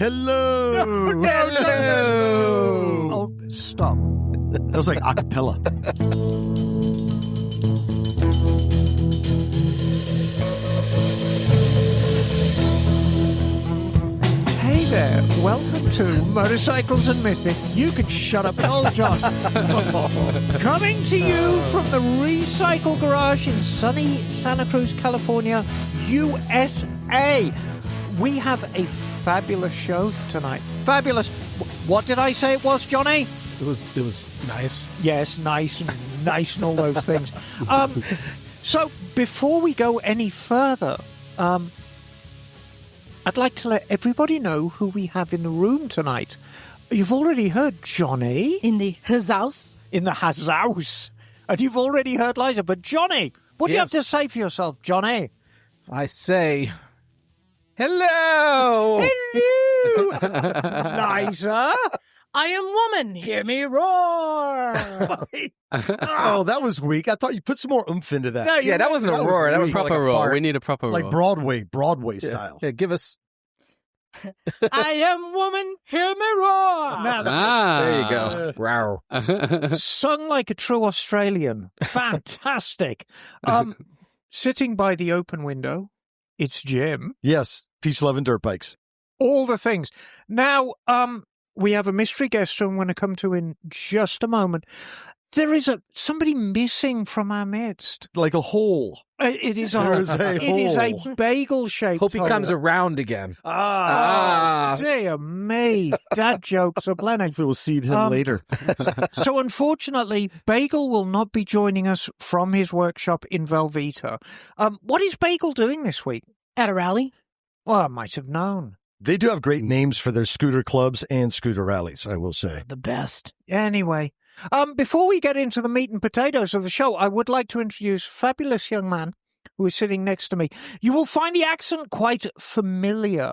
Hello. Hello. Oh, stop. That was like a cappella. Hey there, welcome to Motorcycles and Misfits. You can shut up, old John. Coming to you from the Recycle Garage in sunny Santa Cruz, California, USA. We have a fabulous show tonight. Fabulous. What did I say it was, Johnny? It was nice. Yes, nice and all those things. So before we go any further, I'd like to let everybody know who we have in the room tonight. You've already heard Johnny. His house. In the house. And you've already heard Liza. But Johnny, what do you have to say for yourself, Johnny? I say, hello. Hello. Liza. I am woman. Hear me roar. Oh, that was weak. I thought you put some more oomph into that. No, Yeah, that wasn't a roar. That was more proper like a roar. fart. We need a proper Like roar. Broadway style. Yeah, give us. I am woman. Hear me roar. Now, There you go. Wow. sung like a true Australian. Fantastic. Sitting by the open window, it's Jim. Yes, peace, love, and dirt bikes. All the things. Now, we have a mystery guest who I'm going to come to in just a moment. There is somebody missing from our midst. Like a hole. It is There is a a bagel-shaped Hope he hole. comes around again. Oh, dear me. Dad jokes are plenty. We'll see him later. So unfortunately, Bagel will not be joining us from his workshop in Velveeta. What is Bagel doing this week? At a rally. Well, I might have known. They do have great names for their scooter clubs and scooter rallies, I will say. The best. Anyway, before we get into the meat and potatoes of the show, I would like to introduce a fabulous young man who is sitting next to me. You will find the accent quite familiar.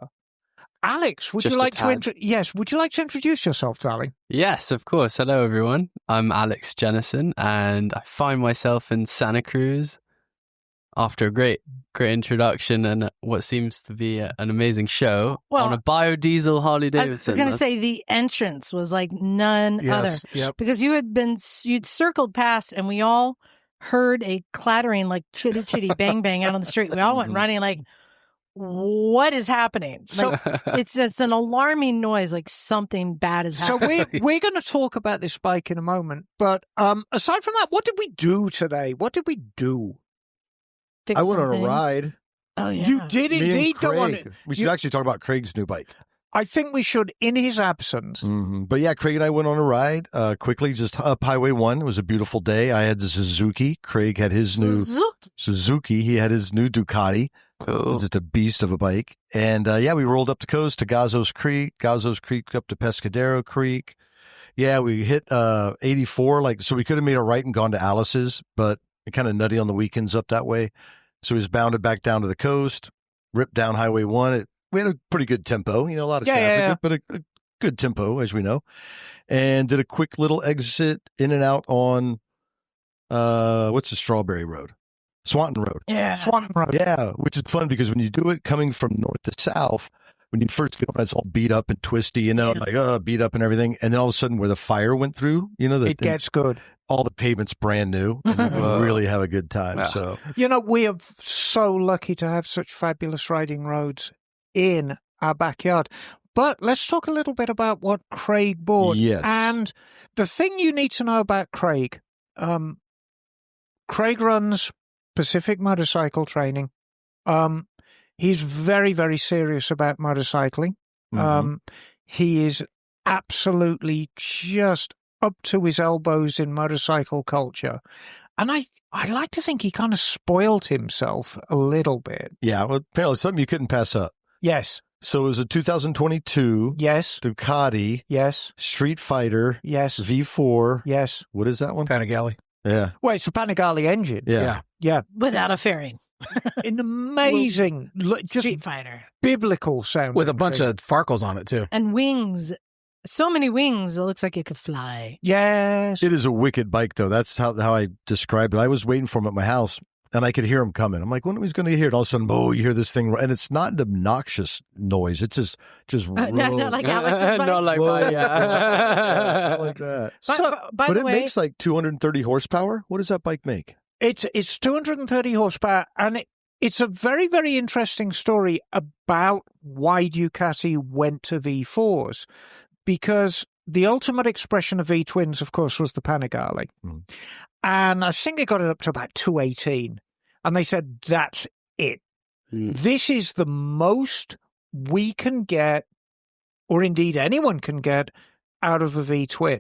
Alex, would Just you a like to tad. would you like to introduce yourself, darling? Yes, of course. Hello, everyone. I'm Alex Jennison, and I find myself in Santa Cruz after a great introduction and what seems to be an amazing show on a biodiesel Harley I Davidson. was going to say the entrance was like none other. Yep. Because you'd circled past and we all heard a clattering like chitty chitty bang bang out on the street. We all went running like, what is happening? Like, it's an alarming noise, like something bad is So happening. we're going to talk about this bike in a moment. But aside from that, what did we do today? What did we do? Fix I went some on a things. ride. Oh, yeah. You did Me and indeed go on Craig. it. We should actually talk about Craig's new bike. I think we should, in his absence. But yeah, Craig and I went on a ride quickly, just up Highway 1. It was a beautiful day. I had the Suzuki. Craig had his new Suzuki. He had his new Ducati. Cool. Just a beast of a bike. And yeah, we rolled up the coast to Gazos Creek up to Pescadero Creek. Yeah, we hit 84. So we could have made a right and gone to Alice's, but kind of nutty on the weekends up that way. So we just bounded back down to the coast, ripped down Highway 1. We had a pretty good tempo, a lot of traffic, but a good tempo, as we know. And did a quick little exit in and out on, what's the Strawberry Road? Swanton Road. Yeah. Swanton Road. Yeah, which is fun because when you do it coming from north to south, when you first get on, it's all beat up and twisty, beat up and everything. And then all of a sudden where the fire went through, It gets good. all the pavement's brand new and you can really have a good time. Wow. So We are so lucky to have such fabulous riding roads in our backyard. But let's talk a little bit about what Craig bought. Yes. And the thing you need to know about Craig, Craig runs Pacific Motorcycle Training. He's very, very serious about motorcycling. He is absolutely just up to his elbows in motorcycle culture. And I like to think he kind of spoiled himself a little bit. yeah, well, apparently something you couldn't pass up. Yes. So it was a 2022 Yes. Ducati Yes. Street Fighter Yes. V4. Yes. What is that one? Panigale. Yeah. Well, it's a Panigale engine. Yeah. Yeah. Without a fairing. An amazing, just Street Fighter. biblical sound. With a bunch of Farkles on it, too. And wings. So many wings, it looks like it could fly. Yes. It is a wicked bike, though. That's how I described it. I was waiting for him at my house and I could hear him coming. I'm like, when are we going to hear it? All of a sudden, you hear this thing, and it's not an obnoxious noise. It's just not like Alex's bike. Not like mine, yeah. like that. By But the it way, makes like 230 horsepower. What does that bike make? It's 230 horsepower, and it's a very, very interesting story about why Ducati went to V4s, because the ultimate expression of V-twins, of course, was the Panigale. Mm. And I think they got it up to about 218. And they said, that's it. Mm. This is the most we can get, or indeed anyone can get, out of a V-twin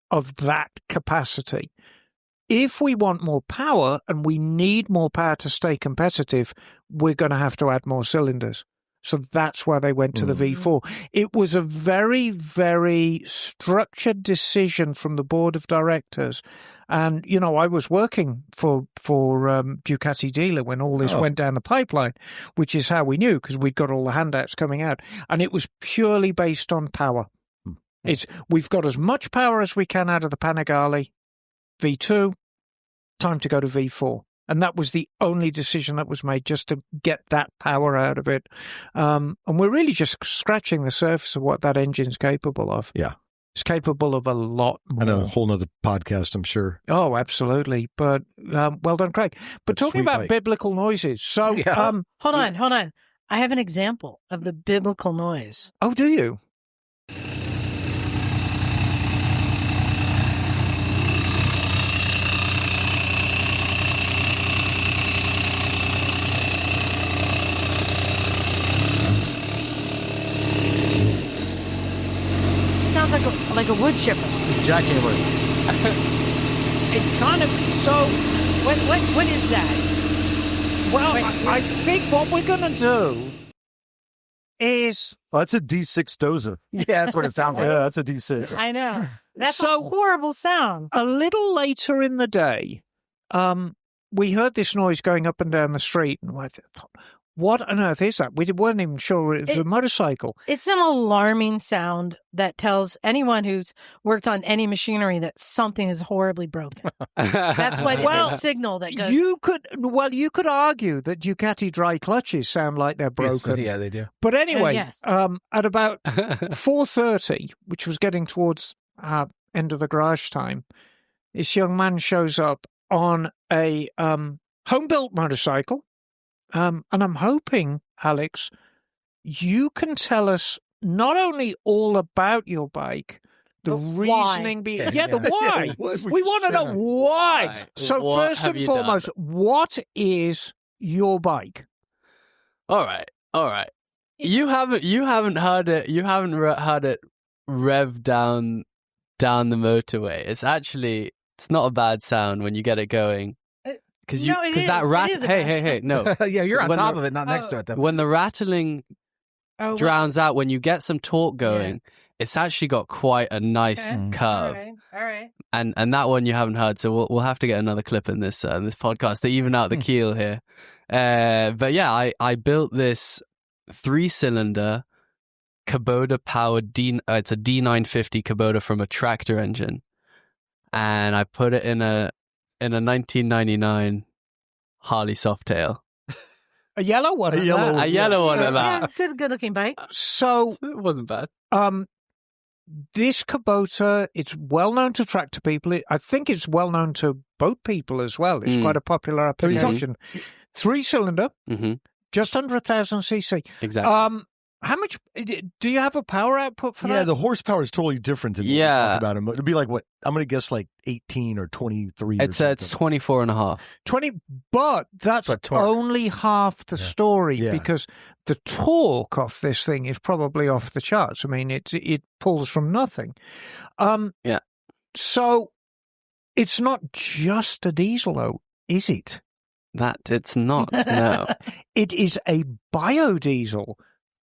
of that capacity. If we want more power, and we need more power to stay competitive, we're going to have to add more cylinders. So that's why they went to the V4. It was a very, very structured decision from the board of directors. And, you know, I was working for Ducati dealer when all this went down the pipeline, which is how we knew, because we'd got all the handouts coming out. And it was purely based on power. We've got as much power as we can out of the Panigale. V2, time to go to V4. And that was the only decision that was made, just to get that power out of it. And we're really just scratching the surface of what that engine's capable of. Yeah. It's capable of a lot more. And a whole nother podcast, I'm sure. Oh, absolutely. But well done, Craig. But talking about biblical noises. So, hold on. I have an example of the biblical noise. Oh, do you? Sounds like a wood chipper. Jackhammer. It kind of, so... What is that? Well, I think what we're going to do is... Oh, that's a D6 dozer. Yeah, that's what it sounds like. Yeah, that's a D6. I know. That's a So- horrible sound. A little later in the day, we heard this noise going up and down the street, and I thought, what on earth is that? We weren't even sure it was a motorcycle. It's an alarming sound that tells anyone who's worked on any machinery that something is horribly broken. That's what it's a signal that goes. You could argue that Ducati dry clutches sound like they're broken. Yeah, they do. But anyway, yes. At about 4:30, which was getting towards end of the garage time, this young man shows up on a home-built motorcycle. And I'm hoping, Alex, you can tell us not only all about your bike, the reasoning behind the why. We want to know why. Right. So What first have and you foremost, done? what is your bike? All right. You haven't heard it. You haven't heard it rev down the motorway. It's not a bad sound when you get it going. Because that is a bad hey, no. Yeah, you're on When top the- of it, not next to it, though. When the rattling drowns out, when you get some torque going, it's actually got quite a nice curve. All right. And that one you haven't heard, so we'll have to get another clip in this podcast to even out the keel here. But yeah, I built this 3-cylinder Kubota powered it's a D950 Kubota from a tractor engine, and I put it in a 1999 Harley Softail. A yellow one. A yellow one. A yellow one at that. Yeah, good looking bike. So It wasn't bad. this Kubota, it's well known to tractor people. I think it's well known to boat people as well. It's quite a popular application. 3-cylinder, just under 1,000 cc. Exactly. How much do you have a power output for that? Yeah, the horsepower is totally different than what we talk about. It'd be like what? I'm going to guess like 18 or 23. It's 24 and a half. 20, but that's But torque. only half the story Yeah. because the torque off this thing is probably off the charts. I mean, it pulls from nothing. Yeah. So it's not just a diesel, though, is it? That it's not. No. It is a biodiesel.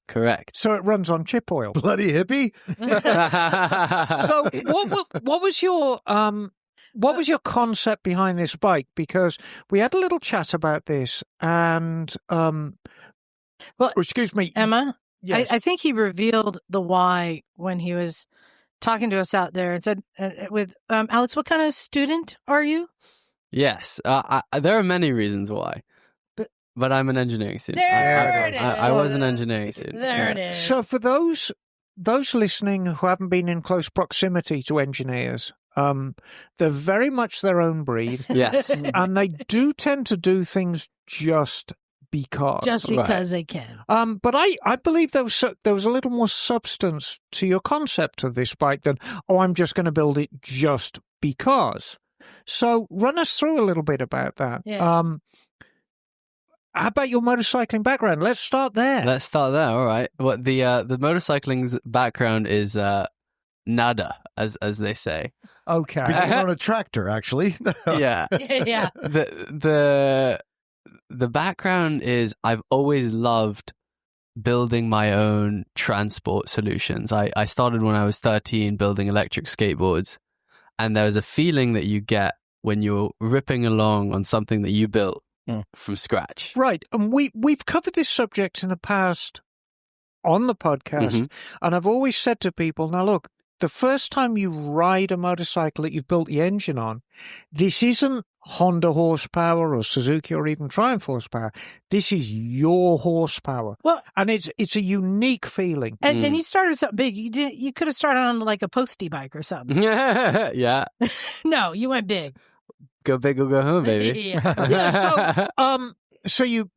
Correct. So it runs on chip oil. bloody hippie. So what was your concept behind this bike? Because we had a little chat about this, and excuse me, Emma, yes. I think he revealed the why when he was talking to us out there and said, with Alex, what kind of student are you? Yes. There are many reasons why. But I'm an engineering student. There it is. I was an engineering student. There it is. So for those listening who haven't been in close proximity to engineers, they're very much their own breed. Yes. And they do tend to do things just because. Just because they can. But I believe there was a little more substance to your concept of this bike than, I'm just going to build it just because. So run us through a little bit about that. Yeah. How about your motorcycling background? Let's start there. Let's start there. All right. What the motorcycling's background is nada, as they say. Okay. Began on a tractor, actually. Yeah. Yeah. The background is I've always loved building my own transport solutions. I started when I was 13 building electric skateboards, and there was a feeling that you get when you're ripping along on something that you built from scratch. Right. And we've covered this subject in the past on the podcast, and I've always said to people, now look, the first time you ride a motorcycle that you've built the engine on, this isn't Honda horsepower or Suzuki or even Triumph horsepower. This is your horsepower. Well, and it's a unique feeling. and you started something big. You could have started on like a postie bike or something. Yeah. No, you went big. Go big or go home, baby. Yeah. So you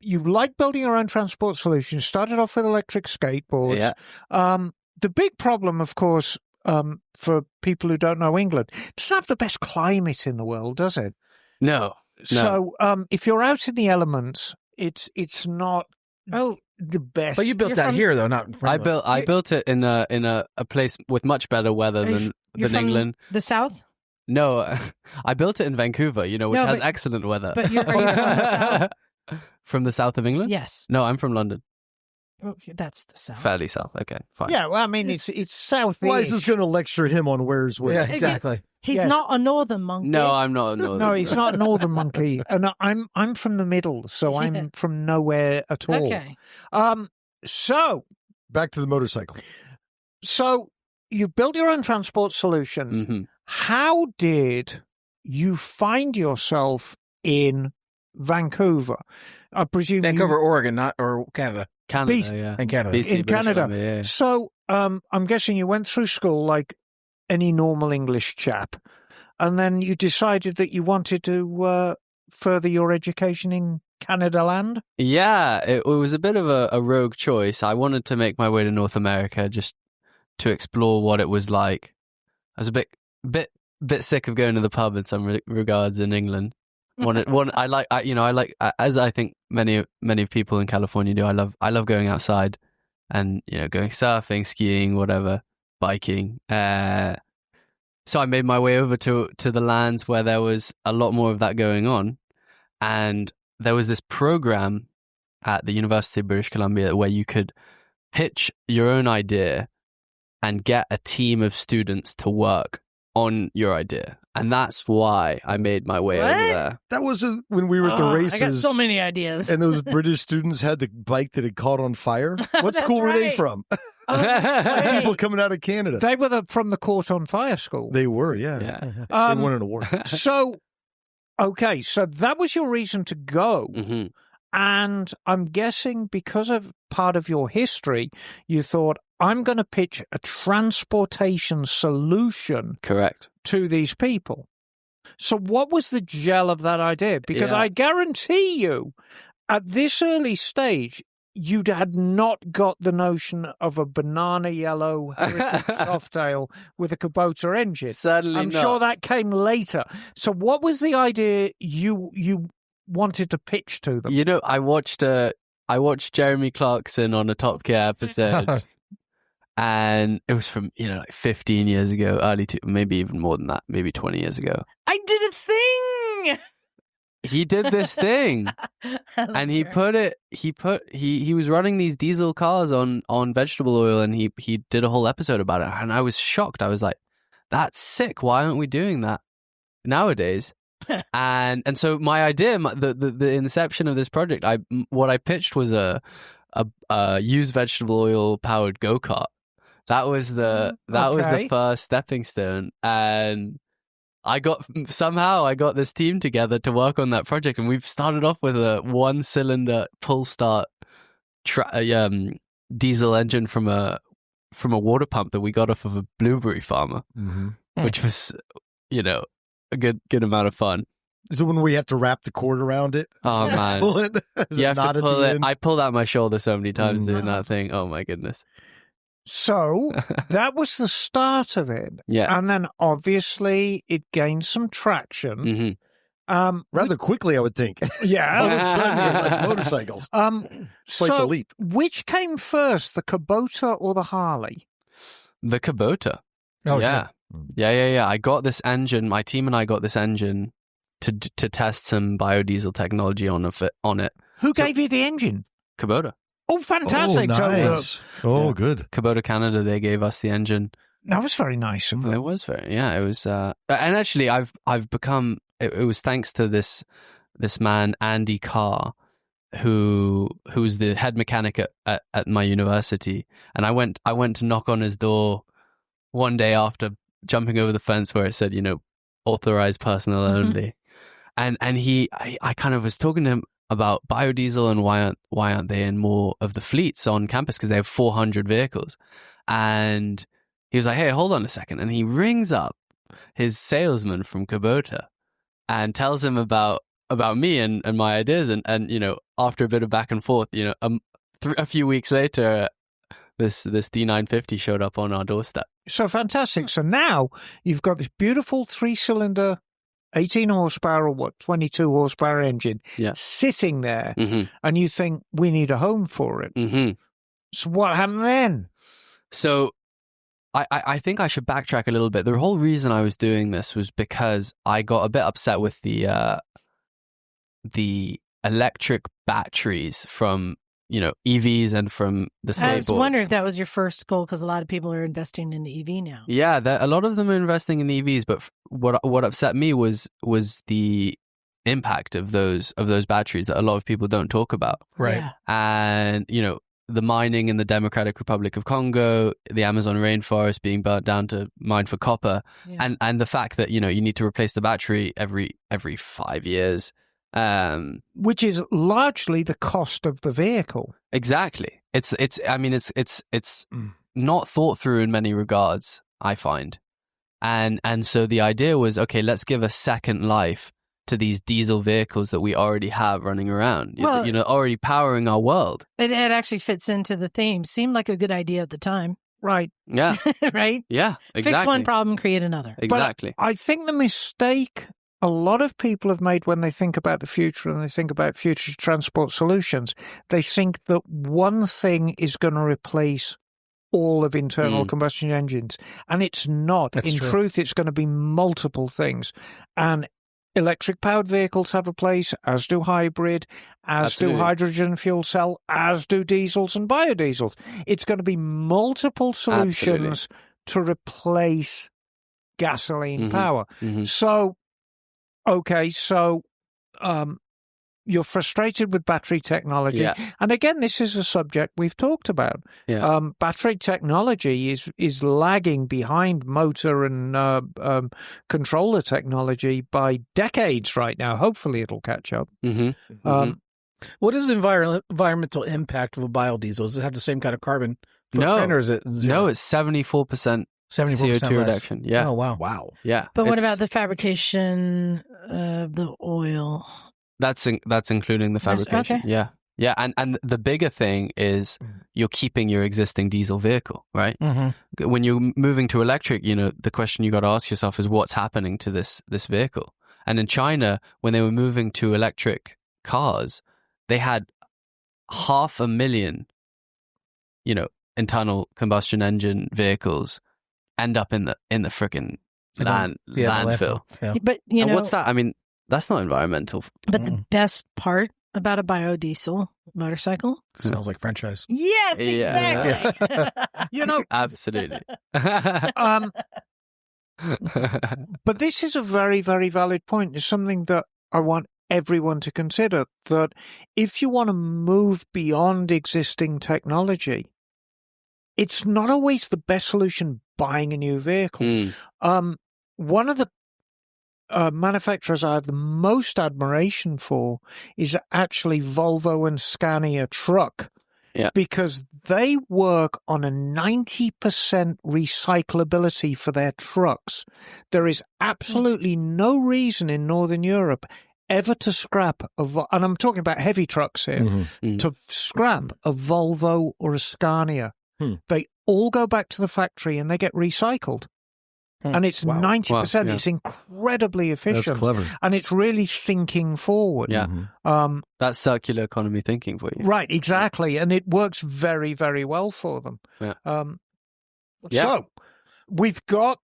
like building your own transport solutions. Started off with electric skateboards. Yeah. The big problem, of course, for people who don't know England, it doesn't have the best climate in the world, does it? No. So if you're out in the elements, it's not the best. But you built that here, though, not in I England. built it in a place with much better weather than from England. The South? No, I built it in Vancouver, which has excellent weather. But are you from the South? From the south of England? Yes. No, I'm from London. Okay, that's the South. Fairly south. Okay, fine. Yeah, well, I mean, it's southeast. Liza's going to lecture him on where's where. Yeah, exactly. He's Yes. not a northern monkey. No, I'm not a northern. No, he's not a northern monkey, and I'm from the middle, so I'm from nowhere at all. Okay. So Back to the motorcycle. you built your own transport solutions. Mm-hmm. How did you find yourself in Vancouver? I presume Vancouver, Oregon, or Canada. Canada, Beast- yeah. In Canada. BC, in British Canada. Columbia, yeah. So I'm guessing you went through school like any normal English chap, and then you decided that you wanted to further your education in Canada land? Yeah, it was a bit of a rogue choice. I wanted to make my way to North America just to explore what it was like. I was a bit sick of going to the pub in some regards in England. As I think many people in California do. I love going outside and going surfing, skiing, whatever, biking. So I made my way over to the lands where there was a lot more of that going on, and there was this program at the University of British Columbia where you could pitch your own idea and get a team of students to work on your idea. And that's why I made my way over there. That was when we were at the races. I got so many ideas. And those British students had the bike that had caught on fire. What That's school were they right. from? Oh, that's right. People coming out of Canada. They were from the Court on Fire school. They were, yeah. Yeah. They won an award. So that was your reason to go. Mm-hmm. And I'm guessing because of part of your history, you thought, I'm going to pitch a transportation solution Correct. to these people. So what was the gel of that idea? Because Yeah. I guarantee you, at this early stage, you had not got the notion of a banana yellow heritage Softail with a Kubota engine. Certainly I'm not. sure that came later. So what was the idea you wanted to pitch to them? I watched Jeremy Clarkson on a Top Gear episode, and it was from like 15 years ago, maybe even more than that, maybe 20 years ago. I did a thing. He did this thing, and he was running these diesel cars on vegetable oil, and he did a whole episode about it, and I was shocked. I was like, "That's sick! Why aren't we doing that nowadays?" and so my idea, the inception of this project, what I pitched was a used vegetable oil powered go-kart. That was the Okay. first stepping stone, and I got this team together to work on that project, and we've started off with a 1-cylinder pull start diesel engine from a water pump that we got off of a blueberry farmer, which was, a good amount of fun. Is it when we have to wrap the cord around it? Oh man, Pull it? you have to pull it. End? I pulled out my shoulder so many times doing that thing. Oh my goodness. So that was the start of it. Yeah. And then obviously it gained some traction. Rather quickly, I would think. All of Yeah. a sudden, like motorcycles. Quite the leap. Which came first, the Kubota or the Harley? The Kubota. Oh, yeah. Yeah. I got this engine. My team and I got this engine to test some biodiesel technology on it. Who gave you the engine? Kubota. Oh, fantastic. Oh, nice. Good. Kubota Canada, they gave us the engine. That was very nice of them. It was it was, and actually I've become, it was thanks to this man, Andy Carr, who's the head mechanic at my university. And I went to knock on his door one day after jumping over the fence where it said, authorized personnel only. And I kind of was talking to him about biodiesel and why aren't they in more of the fleets on campus, because they have 400 vehicles. And he was like, hey, hold on a second. And he rings up his salesman from Kubota and tells him about me and my ideas. And after a bit of back and forth, a few weeks later, this D950 showed up on our doorstep. So fantastic. So now you've got this beautiful 3-cylinder, 18 horsepower or 22 horsepower engine sitting there, and you think, we need a home for it. So what happened then? So I think I should backtrack a little bit. The whole reason I was doing this was because I got a bit upset with the electric batteries from EVs and from the skateboards. I was wondering if that was your first goal, because a lot of people are investing in the EV now. Yeah, a lot of them are investing in EVs, but what upset me was the impact of those batteries that a lot of people don't talk about. Right. Yeah. And the mining in the Democratic Republic of Congo, the Amazon rainforest being burnt down to mine for copper, and the fact that you need to replace the battery every 5 years. Which is largely the cost of the vehicle. Exactly. It's not thought through in many regards, I find. And so the idea was, okay, let's give a second life to these diesel vehicles that we already have running around, Well, already powering our world. It actually fits into the theme. Seemed like a good idea at the time. Right. Yeah. Right? Yeah, exactly. Fix one problem, create another. Exactly. But I think the mistake a lot of people have made when they think about the future and they think about future transport solutions, they think that one thing is going to replace all of internal combustion engines. And it's not. That's In true. truth, it's going to be multiple things. And electric-powered vehicles have a place, as do hybrid, as Absolutely. do hydrogen fuel cell, as do diesels and biodiesels. It's going to be multiple solutions to replace gasoline power. So, okay, you're frustrated with battery technology. Yeah. And again, this is a subject we've talked about. Yeah. Battery technology is lagging behind motor and controller technology by decades right now. Hopefully it'll catch up. What is the environmental impact of a biodiesel? Does it have the same kind of carbon footprint, or is it zero? No, it's 74% 74% CO2 less. reduction. Yeah. Oh, wow. Wow. Yeah. But what It's- about the fabrication of the oil? That's including the That's- fabrication. okay. Yeah. Yeah. And the bigger thing is you're keeping your existing diesel vehicle, right? Mm-hmm. When you're moving to electric, the question you got to ask yourself is what's happening to this vehicle? And in China, when they were moving to electric cars, they had 500,000, internal combustion engine vehicles end up in the freaking landfill. Yeah. But And what's that? I mean, that's not environmental. But the best part about a biodiesel motorcycle? Smells like French fries. Yes, Yeah. exactly. Absolutely. But this is a very, very valid point. It's something that I want everyone to consider, that if you want to move beyond existing technology, it's not always the best solution buying a new vehicle. One of the manufacturers I have the most admiration for is actually Volvo and Scania truck. Yeah. Because they work on a 90% recyclability for their trucks. There is absolutely no reason in Northern Europe ever to scrap and I'm talking about heavy trucks here, to scrap a Volvo or a Scania. They all go back to the factory and they get recycled. And it's 90%. Wow, yeah. It's incredibly efficient. That's clever. And it's really thinking forward. Yeah. That's circular economy thinking for you. Right, exactly. And it works very, very well for them. Yeah. So we've got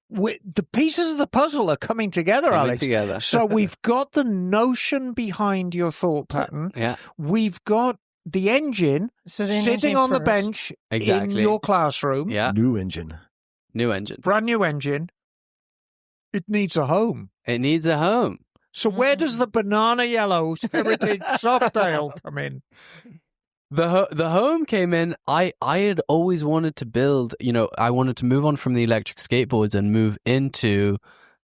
the pieces of the puzzle are coming together, Alex. Together. So we've got the notion behind your thought pattern. Yeah. We've got the engine sitting on the bench in your classroom. Yeah. New engine. Brand new engine. It needs a home. It needs a home. So where does the banana yellow Heritage Softail come in? The home came in. I had always wanted to build, I wanted to move on from the electric skateboards and move into,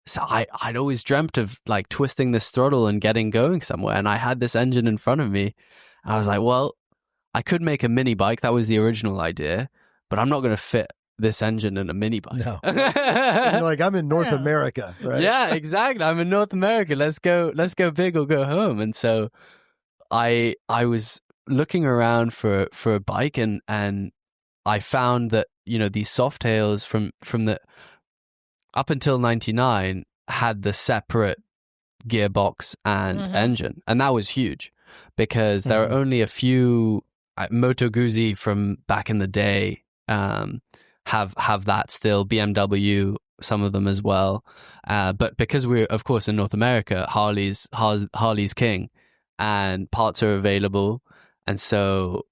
so I'd always dreamt of like twisting this throttle and getting going somewhere. And I had this engine in front of me. And I was like, well, I could make a mini bike. That was the original idea, but I'm not going to fit this engine in a mini bike. No. You're like, I'm in North America, right? Yeah, exactly. I'm in North America. Let's go big or go home. And so I was looking around for a bike and I found that, these Softails from the up until 99 had the separate gearbox and engine. And that was huge because there are only a few Moto Guzzi from back in the day have that still, BMW, some of them as well. But because we're, of course, in North America, Harley's king and parts are available. And so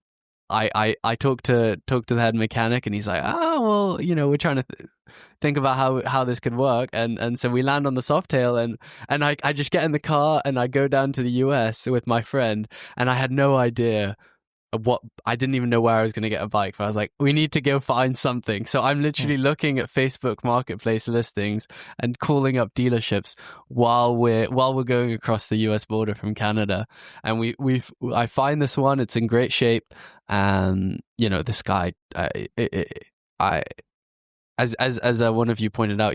I talked to the head mechanic and he's like, oh, well, we're trying to think about how this could work. And so we land on the Softail and I just get in the car and I go down to the US with my friend and I had no idea I didn't even know where I was going to get a bike, but I was like, we need to go find something. So I'm literally looking at Facebook Marketplace listings and calling up dealerships while we're going across the US border from Canada. And I find this one, it's in great shape. This guy, as one of you pointed out,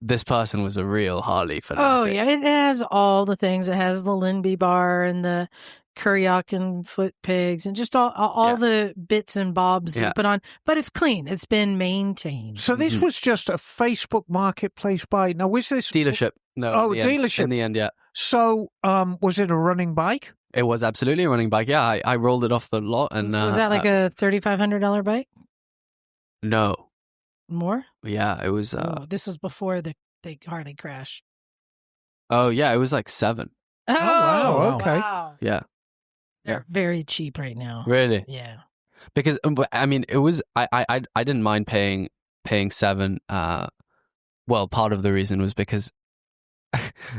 this person was a real Harley fanatic. Oh yeah, it has all the things. It has the Linby bar and the Kuryakin foot pegs and just all the bits and bobs you put on, but it's clean. It's been maintained. So this was just a Facebook Marketplace buy. Now, was this dealership? No. Dealership. In the end, yeah. So, was it a running bike? It was absolutely a running bike. Yeah, I rolled it off the lot. And was that like a $3,500 bike? No. More? Yeah, it was. This was before the Harley crash. Oh yeah, it was like 7. Oh wow! Okay. Wow. Yeah. They're very cheap right now. Really? Yeah. Because I mean, it was I didn't mind paying 7. Well, part of the reason was because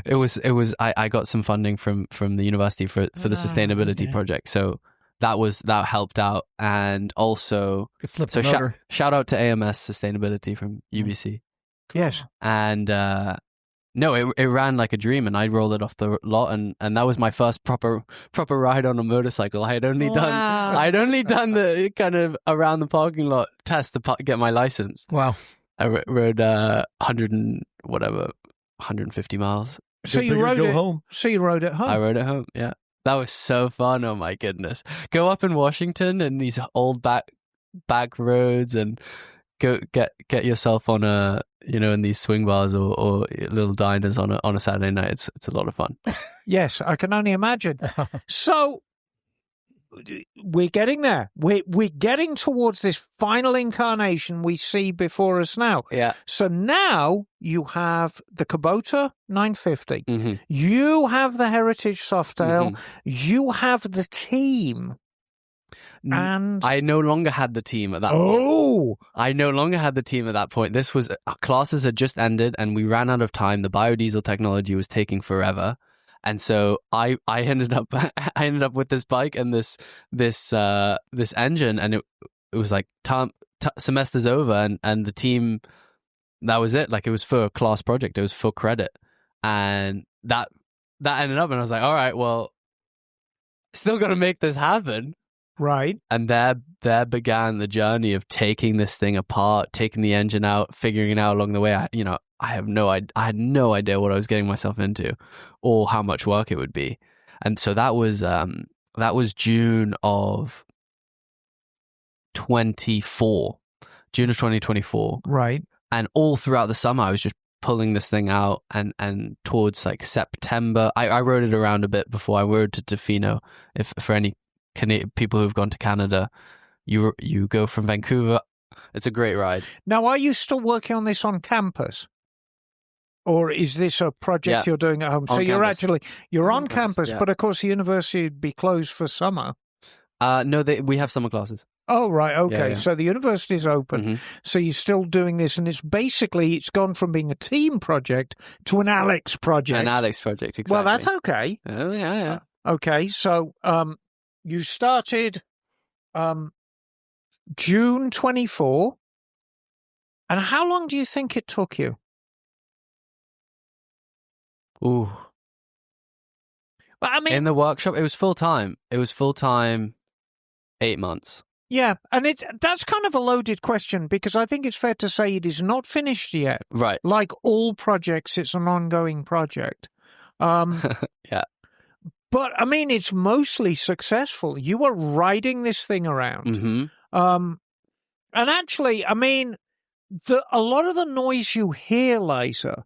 it was I got some funding from the university for the sustainability project, so that helped out, and also shout out to AMS Sustainability from UBC. Yes, and no, it ran like a dream, and I rolled it off the lot, and that was my first proper ride on a motorcycle. I had only done the kind of around the parking lot test to get my license. Wow, I rode 150 miles. So you rode it home. So you rode it home. I rode it home. Yeah, that was so fun. Oh my goodness, go up in Washington and these old back roads, and go get yourself on in these swing bars or little diners on a Saturday night. It's a lot of fun. Yes, I can only imagine. So we're getting there. We're getting towards this final incarnation we see before us now. Yeah. So now you have the Kubota 950. Mm-hmm. You have the Heritage Softail. Mm-hmm. You have the team. And I no longer had the team at that point. Oh! I no longer had the team at that point. This was, classes had just ended and we ran out of time. The biodiesel technology was taking forever. And so I ended up with this bike and this engine, and it was like semester's over and the team, that was it. Like, it was for a class project. It was for credit. And that ended up, and I was like, all right, well, still got to make this happen. Right. And there began the journey of taking this thing apart, taking the engine out, figuring it out along the way. I had no idea what I was getting myself into or how much work it would be. And so that was June of 2024. Right. And all throughout the summer, I was just pulling this thing out, and towards like September, I rode it around a bit before I rode to Tofino. If for any people who've gone to Canada, you go from Vancouver. It's a great ride. Now, are you still working on this on campus? Or is this a project you're doing at home? So you're on campus, but of course the university would be closed for summer. No, we have summer classes. Oh, right. Okay. Yeah. So the university is open. Mm-hmm. So you're still doing this, and it's gone from being a team project to an Alex project. An Alex project, exactly. Well, that's okay. Oh, yeah. Okay. So you started June 24. And how long do you think it took you? Ooh. Well, I mean, in the workshop, it was full time. 8 months. Yeah, and that's kind of a loaded question, because I think it's fair to say it is not finished yet. Right. Like all projects, it's an ongoing project. Yeah. But, I mean, it's mostly successful. You are riding this thing around. Mm-hmm. And actually, I mean, a lot of the noise you hear, Liza,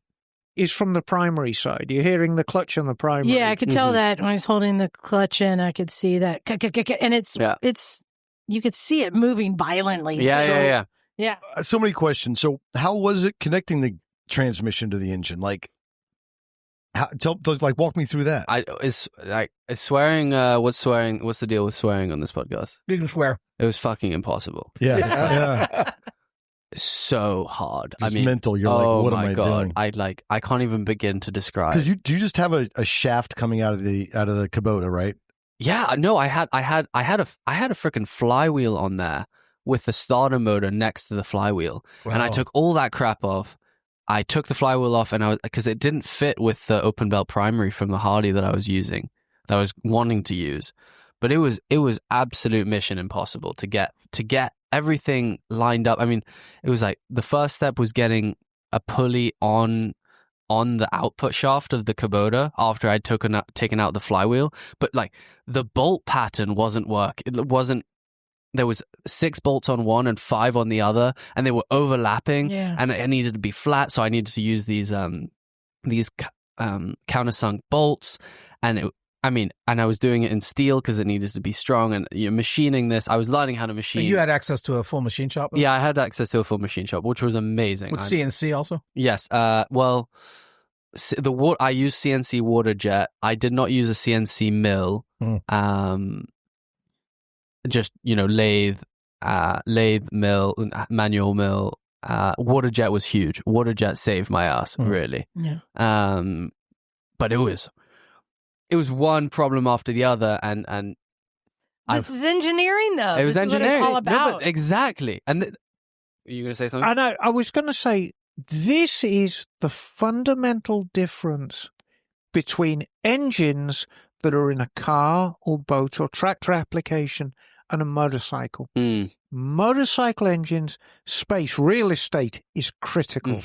is from the primary side. You're hearing the clutch on the primary. Yeah, I could tell that when I was holding the clutch in. I could see that, and it's you could see it moving violently. Yeah. So many questions. So, how was it connecting the transmission to the engine? Like, walk me through that. Is swearing. What's swearing? What's the deal with swearing on this podcast? You can swear. It was fucking impossible. Yeah. So hard. It's mental. You're like, what am I doing? I can't even begin to describe. Because you just have a shaft coming out of the Kubota, right? Yeah, no, I had a freaking flywheel on there with the starter motor next to the flywheel. Wow. And I took all that crap off. I took the flywheel off, and because it didn't fit with the open belt primary from the Harley that I was using, that I was wanting to use. But it was absolute mission impossible to get everything lined up. I mean, it was like the first step was getting a pulley on the output shaft of the Kubota after I'd taken out the flywheel, but like the bolt pattern wasn't there was 6 bolts on one and 5 on the other, and they were overlapping, and it needed to be flat, so I needed to use these countersunk bolts, and I was doing it in steel because it needed to be strong, and machining this, I was learning how to machine. So you had access to a full machine shop? Yeah, I had access to a full machine shop, which was amazing. With CNC also? Yes. Well, I used CNC water jet. I did not use a CNC mill. Just lathe mill, manual mill. Water jet was huge. Water jet saved my ass, really. Yeah. But it was one problem after the other, and this is engineering, though. It was engineering. What it's all about. No, but exactly. And are you going to say something? I was going to say, this is the fundamental difference between engines that are in a car or boat or tractor application and a motorcycle. Motorcycle engines, space, real estate is critical.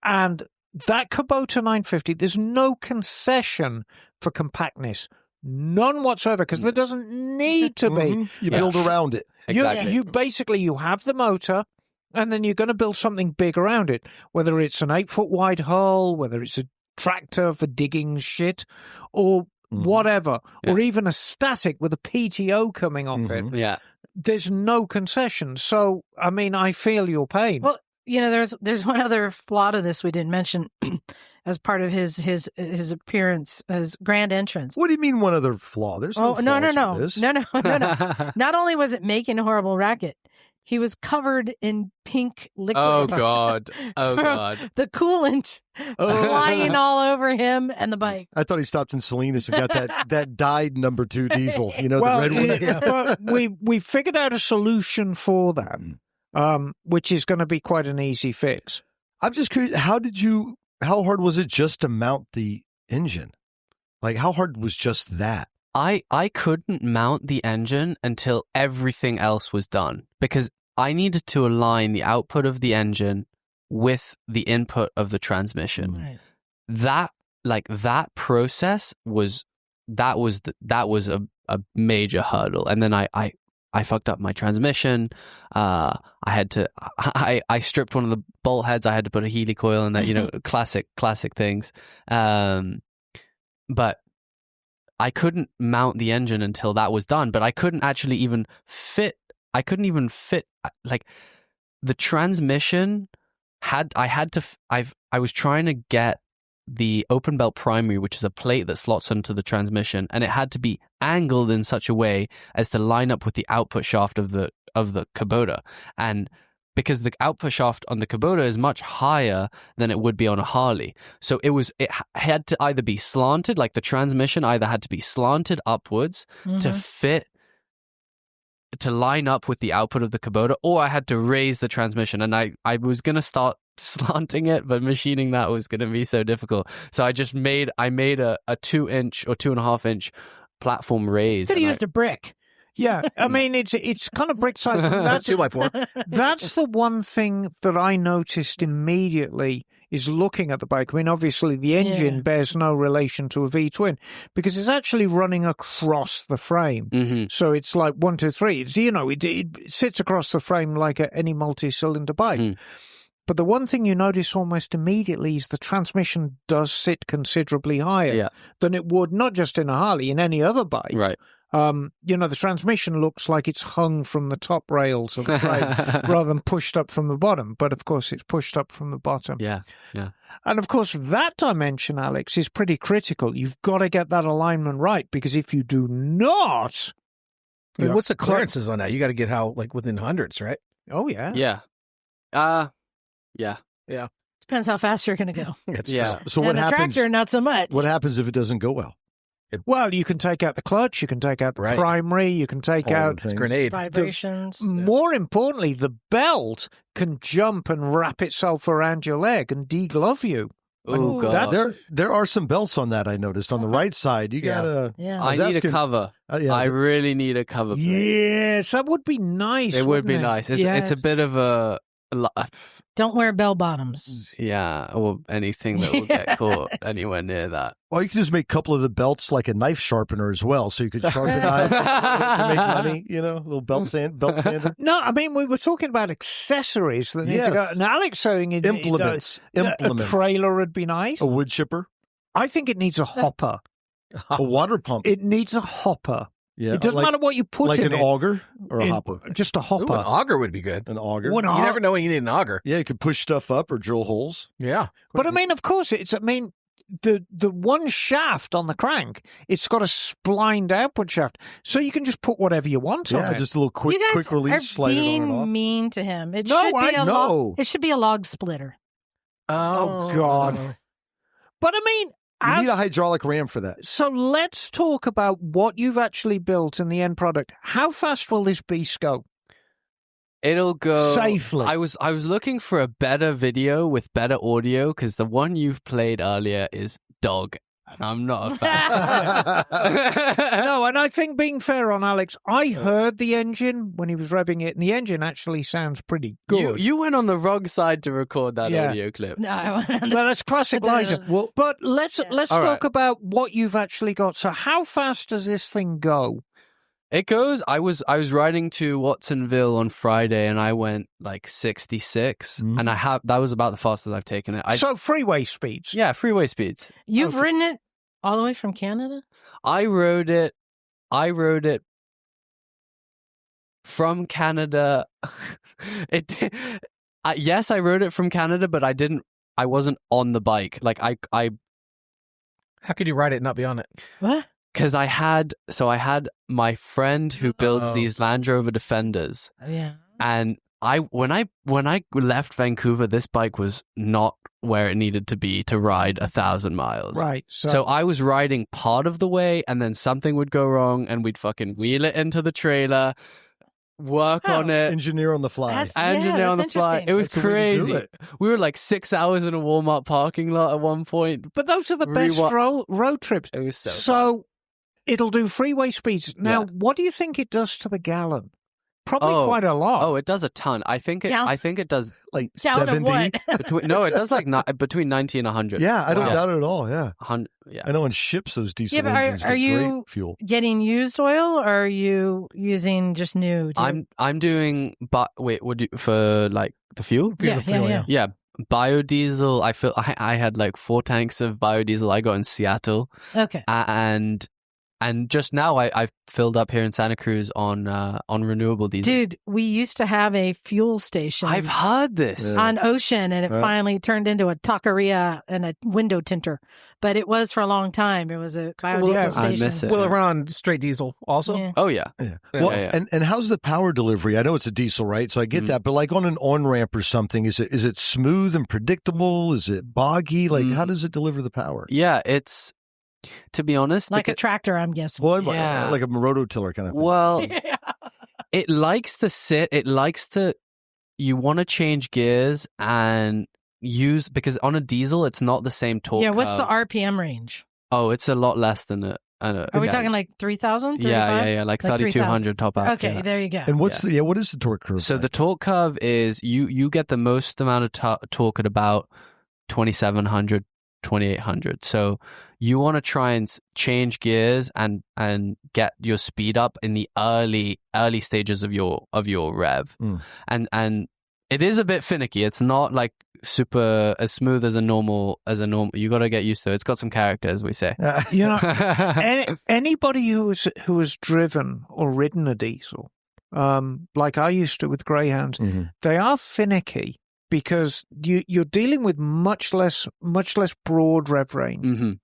And that Kubota 950, there's no concession for compactness. None whatsoever, because there doesn't need to be. You build around it. Exactly. You have the motor, and then you're going to build something big around it, whether it's an 8-foot wide hull, whether it's a tractor for digging shit, or whatever, or even a static with a PTO coming off it. Yeah. There's no concession. So, I mean, I feel your pain. Well, there's one other flaw to this we didn't mention as part of his appearance, as grand entrance. What do you mean one other flaw? There's no flaws with this. No. Not only was it making a horrible racket, he was covered in pink liquid. Oh God! The coolant flying all over him and the bike. I thought he stopped in Salinas and got that dyed number 2 diesel. The red one. But we figured out a solution for that, which is going to be quite an easy fix. I'm just curious. How did you how hard was it just to mount the engine? Like, how hard was just that? I couldn't mount the engine until everything else was done because I needed to align the output of the engine with the input of the transmission. Right. That process was a major hurdle. And then I fucked up my transmission. I stripped one of the bolt heads. I had to put a Healy coil in that, classic things. But I couldn't mount the engine until that was done, but I couldn't actually even fit. Like the transmission I was trying to get the open belt primary, which is a plate that slots into the transmission, and it had to be angled in such a way as to line up with the output shaft of the Kubota. And because the output shaft on the Kubota is much higher than it would be on a Harley. So it had to either be slanted, like the transmission either had to be slanted upwards to line up with the output of the Kubota, or I had to raise the transmission. And I was going to start slanting it, but machining that was going to be so difficult. So I made a 2-inch or 2.5-inch platform raise. Could have used a brick. Yeah, I mean, it's kind of brick size. That's 2x4. That's the one thing that I noticed immediately is looking at the bike. I mean, obviously the engine bears no relation to a V-twin because it's actually running across the frame. Mm-hmm. So it's like 1, 2, 3. It's, it sits across the frame like any multi-cylinder bike. Mm. But the one thing you notice almost immediately is the transmission does sit considerably higher than it would, not just in a Harley, in any other bike. Right. The transmission looks like it's hung from the top rails of the frame rather than pushed up from the bottom. But of course, it's pushed up from the bottom. Yeah. And of course, that dimension, Alex, is pretty critical. You've got to get that alignment right because if you do not, I mean, what's the clearances on that? You got to get within hundreds, right? Oh yeah, yeah. Yeah. Depends how fast you're going to go. So And what the happens? tractor, not so much. What happens if it doesn't go well? Well, you can take out the clutch, you can take out the primary, you can take All out the things. Grenade. Vibrations. More importantly, the belt can jump and wrap itself around your leg and deglove you. Oh, God. There are some belts on that I noticed on the right side. You gotta. Yeah. I need a cover. I really need a cover plate. Yes, that would be nice. It would be wouldn't it? nice. Yes. It's a bit of a Don't wear bell bottoms. or anything that will get caught anywhere near that. Or you could just make a couple of the belts like a knife sharpener as well, so you could sharpen knives to make money. A little belt sander. No, I mean, we were talking about accessories that need to go. And Alex saying Implements. a trailer would be nice. A wood chipper. I think it needs a hopper. A water pump. It needs a hopper. Yeah, it doesn't matter what you put like in an auger or a hopper. Just a hopper. Ooh, an auger would be good. An auger. You never know when you need an auger. Yeah, you could push stuff up or drill holes. Yeah. But I mean, of course, the one shaft on the crank, it's got a splined output shaft, so you can just put whatever you want on it. Just a little quick release, are slide it on and off. being mean to him. It should be a log splitter. Oh God! But I mean, you need a hydraulic ram for that. So let's talk about what you've actually built in the end product. How fast will this beast go? It'll go safely. I was looking for a better video with better audio because the one you've played earlier is dog, and I'm not a fan. No, and I think being fair on Alex, I heard the engine when he was revving it, and the engine actually sounds pretty good. You went on the wrong side to record that audio clip. No, I went well, that's classic Liza. But let's talk about what you've actually got. So, how fast does this thing go? It goes. I was riding to Watsonville on Friday, and I went like 66, and that was about the fastest I've taken it. So freeway speeds. Yeah, freeway speeds. You've ridden it all the way from Canada? I rode it from Canada. Yes, I rode it from Canada, but I wasn't on the bike. Like I. How could you ride it and not be on it? What? Because I had my friend who builds these Land Rover Defenders. Yeah. And when I left Vancouver, this bike was not where it needed to be to ride 1,000 miles. Right. So I was riding part of the way, and then something would go wrong, and we'd fucking wheel it into the trailer, work on it, Engineer on the fly. engineer on the fly. interesting. It was That's the way to do crazy. it. We were like 6 hours in a Walmart parking lot at one point. But those are the best road trips. It was so fun. So it'll do freeway speeds. Now, Yeah. what do you think it does to the gallon? Probably Oh. quite a lot. Oh, it does a ton. I think it does. Like Down to 70. what? No, it does like between 90 and 100. Yeah, I don't Wow. doubt it at all. Yeah. 100, yeah. I know on ships, those diesel Yeah, but engines are get you- great fuel. Getting used oil, or are you using just new? I'm doing, but wait, would you for like the fuel? yeah. Yeah, biodiesel. I feel I had like 4 tanks of biodiesel I got in Seattle, Okay. and just now I've filled up here in Santa Cruz on renewable diesel. Dude, we used to have a fuel station I've heard this. Yeah. on Ocean, and it Right. finally turned into a taqueria and a window tinter. But it was for a long time. It was a biodiesel yeah, I station. miss it. Will it run on straight diesel also? Yeah. Oh yeah. Yeah. Yeah. Well, Yeah. And how's the power delivery? I know it's a diesel, right? So I get that, but like on an on-ramp or something, is it smooth and predictable? Is it boggy? Like how does it deliver the power? Yeah, it's, to be honest, Like a because- tractor, I'm guessing. Well, Yeah. like a rototiller kind of thing. well, Yeah. it likes to sit. It likes to. You want to change gears and use, because on a diesel, it's not the same torque. Yeah, what's the curve. RPM range? Oh, it's a lot less than a. Are we talking like 3,000? Yeah, like 3,200 top out. Okay, yeah. there you go. And what is the torque curve? So like? the torque curve is you get the most amount of torque at about 2,700, 2,800. So you want to try and change gears and get your speed up in the early stages of your rev, and it is a bit finicky. It's not like super as smooth as a normal. You got to get used to it. It's got some character, as we say. You know, anybody who has driven or ridden a diesel, like I used to with Greyhounds, they are finicky because you're dealing with much less broad rev range.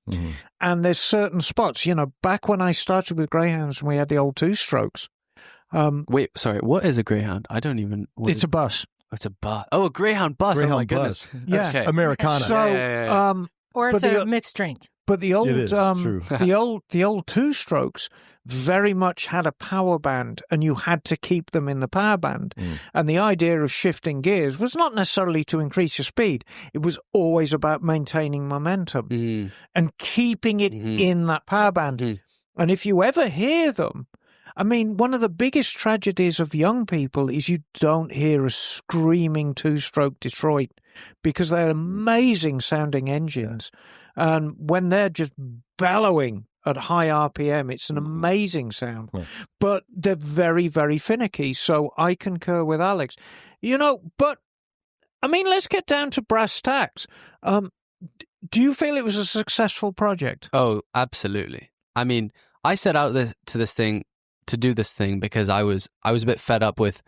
And there's certain spots. You know, back when I started with Greyhounds and we had the old 2-strokes. Wait, sorry. What is a Greyhound? I don't even. It's a bus. It's a bus. Oh, a Greyhound bus. Oh my goodness. Yeah. Okay. Americana. So, Yeah. Or it's but a mixed drink. But the old, It is, true. the old 2-strokes very much had a power band, and you had to keep them in the power band. And the idea of shifting gears was not necessarily to increase your speed; it was always about maintaining momentum and keeping it in that power band. And if you ever hear them, I mean, one of the biggest tragedies of young people is you don't hear a screaming 2-stroke Detroit, because they're amazing sounding engines. And when they're just bellowing at high RPM, it's an amazing sound. But they're very, very finicky. So I concur with Alex. You know, but, I mean, let's get down to brass tacks. Do you feel it was a successful project? Oh, absolutely. I mean, I set out to do this thing because I was a bit fed up with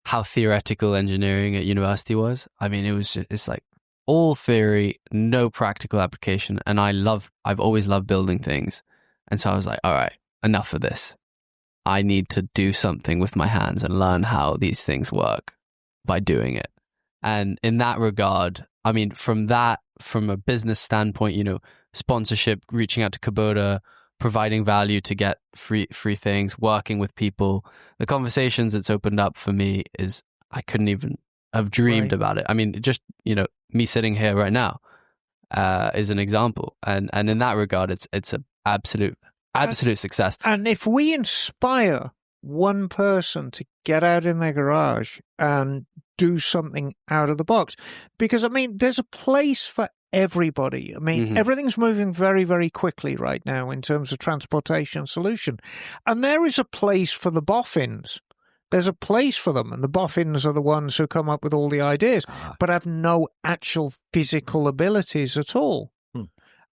how theoretical engineering at university was. I mean, it's like all theory, no practical application. And I've always loved building things. And so I was like, all right, enough of this. I need to do something with my hands and learn how these things work by doing it. And in that regard, I mean, from a business standpoint, you know, sponsorship, reaching out to Kubota, providing value to get free things, working with people, the conversations it's opened up for me is I couldn't even have dreamed about it. I mean, just, you know, me sitting here right now is an example, and in that regard, it's an absolute success. And if we inspire one person to get out in their garage and do something out of the box, because I mean, there's a place for everybody. I mean, everything's moving very, very quickly right now in terms of transportation solution. And there is a place for the boffins. There's a place for them. And the boffins are the ones who come up with all the ideas, but have no actual physical abilities at all.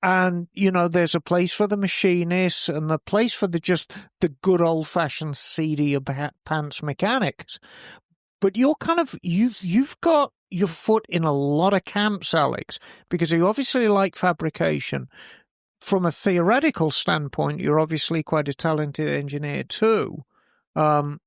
And, you know, there's a place for the machinists and the place for the good old-fashioned seedy pants mechanics. But you're you've got your foot in a lot of camps, Alex, because you obviously like fabrication. From a theoretical standpoint, you're obviously quite a talented engineer too. Thank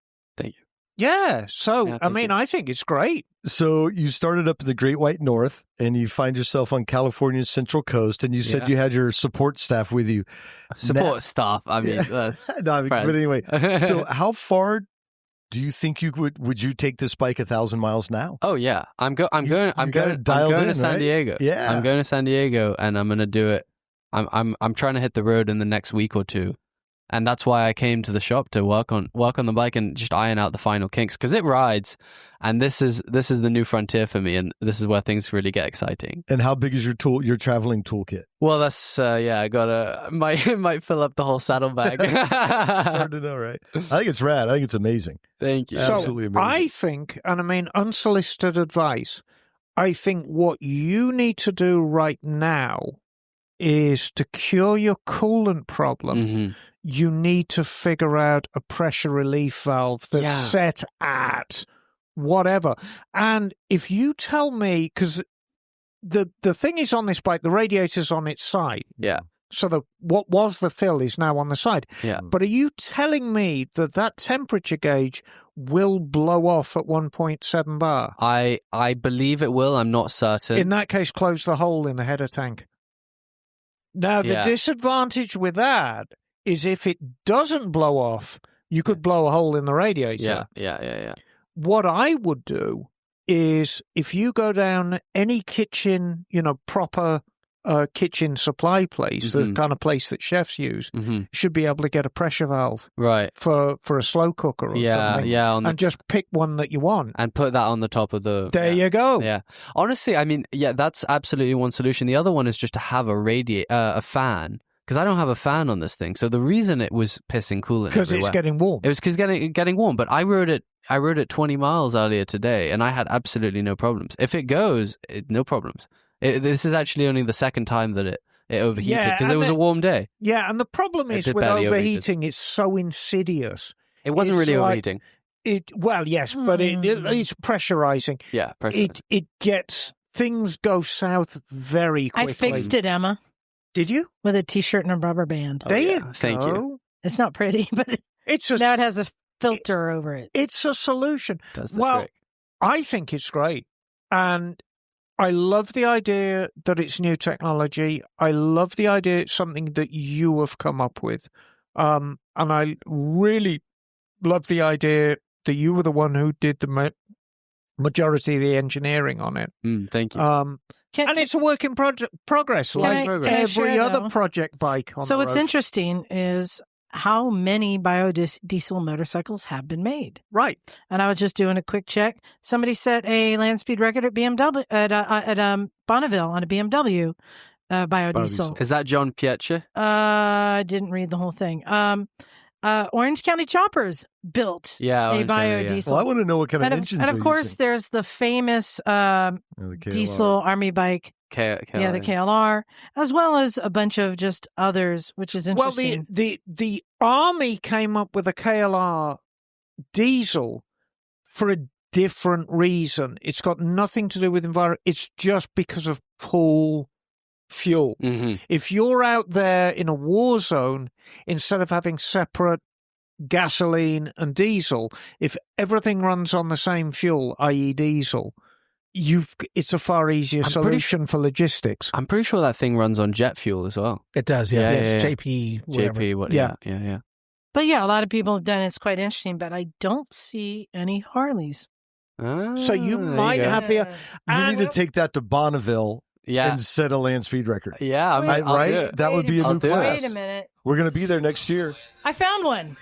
you. Yeah. So, Yeah, I mean, I think it's great. So you started up in the Great White North, and you find yourself on California's Central Coast, and you said you had your support staff with you. Staff. I mean, No, but anyway, so how far do you think you would you take this bike 1,000 miles now? Oh yeah, I'm going dialed to in, San right? Diego. Yeah. I'm going to San Diego, and I'm going to do it. I'm trying to hit the road in the next week or two, and that's why I came to the shop to work on the bike and just iron out the final kinks, because it rides, and this is the new frontier for me, and this is where things really get exciting. And how big is your traveling toolkit? Well, that's I gotta might fill up the whole saddlebag. It's hard to know, right? I think it's rad. I think it's amazing. Thank you. Absolutely So amazing. I think, and I mean unsolicited advice, I think what you need to do right now is to cure your coolant problem. Mm-hmm. You need to figure out a pressure relief valve that's Yeah. set at whatever. And if you tell me, because the thing is on this bike, the radiator's on its side. Yeah. So what was the fill is now on the side. Yeah. But are you telling me that temperature gauge will blow off at 1.7 bar? I believe it will. I'm not certain. In that case, close the hole in the header tank. Now, the Yeah. disadvantage with that is if it doesn't blow off, you could blow a hole in the radiator. Yeah. What I would do is if you go down any kitchen, proper kitchen supply place, the kind of place that chefs use, Mm-hmm. should be able to get a pressure valve Right. for a slow cooker or something. Yeah. And just pick one that you want. And put that on the top of the. There you go. Yeah. Honestly, I mean, yeah, that's absolutely one solution. The other one is just to have a fan, because I don't have a fan on this thing. So the reason it was pissing coolant Because it's everywhere, getting warm. it was because getting warm. But I rode it 20 miles earlier today, and I had absolutely no problems. If it goes, no problems. This is actually only the second time that it overheated, Yeah, because it and was a warm day. Yeah, and the problem It is did with barely overheating, it's so insidious. It wasn't It's really like- overheating. Well, yes, but it's pressurizing. Yeah, pressure. It gets things go south very quickly. I fixed it, Emma, Did you? with a T-shirt and a rubber band. Oh, There yeah. you go. Thank you. It's not pretty, but It's now it has a filter over it. it's a solution. Does the Well, trick. I think it's great, and I love the idea that it's new technology. I love the idea it's something that you have come up with, and I really love the idea that you were the one who did the majority of the engineering on it. Thank you. And it's a work in progress, Can like I every share, other though? project bike on So the what's road. interesting is how many biodiesel motorcycles have been made. Right. And I was just doing a quick check. Somebody set a land speed record at BMW at Bonneville on a BMW biodiesel. Is that John Pietri? I didn't read the whole thing. Orange County Choppers built Yeah. a Orange County, yeah. biodiesel. Well, I want to know what kind of engines. And of they're course, using. there's the famous The KLR. diesel army bike. Yeah, the KLR, as well as a bunch of just others, which is interesting. Well, the Army came up with a KLR diesel for a different reason. It's got nothing to do with environment. It's just because of pool fuel. Mm-hmm. If you're out there in a war zone, instead of having separate gasoline and diesel, if everything runs on the same fuel, i.e. diesel, it's a far easier I'm pretty solution for logistics. I'm pretty sure that thing runs on jet fuel as well. It does, yeah. Yeah. JP, whatever. JP, what? Yeah. Yeah. But yeah, a lot of people have done it. It's quite interesting, but I don't see any Harleys. So you there might go. have the... You and- need to take that to Bonneville Yeah. and set a land speed record. Yeah. I'll do Right? it. That would be a I'll new do it. class. Wait a minute. We're going to be there next year. I found one.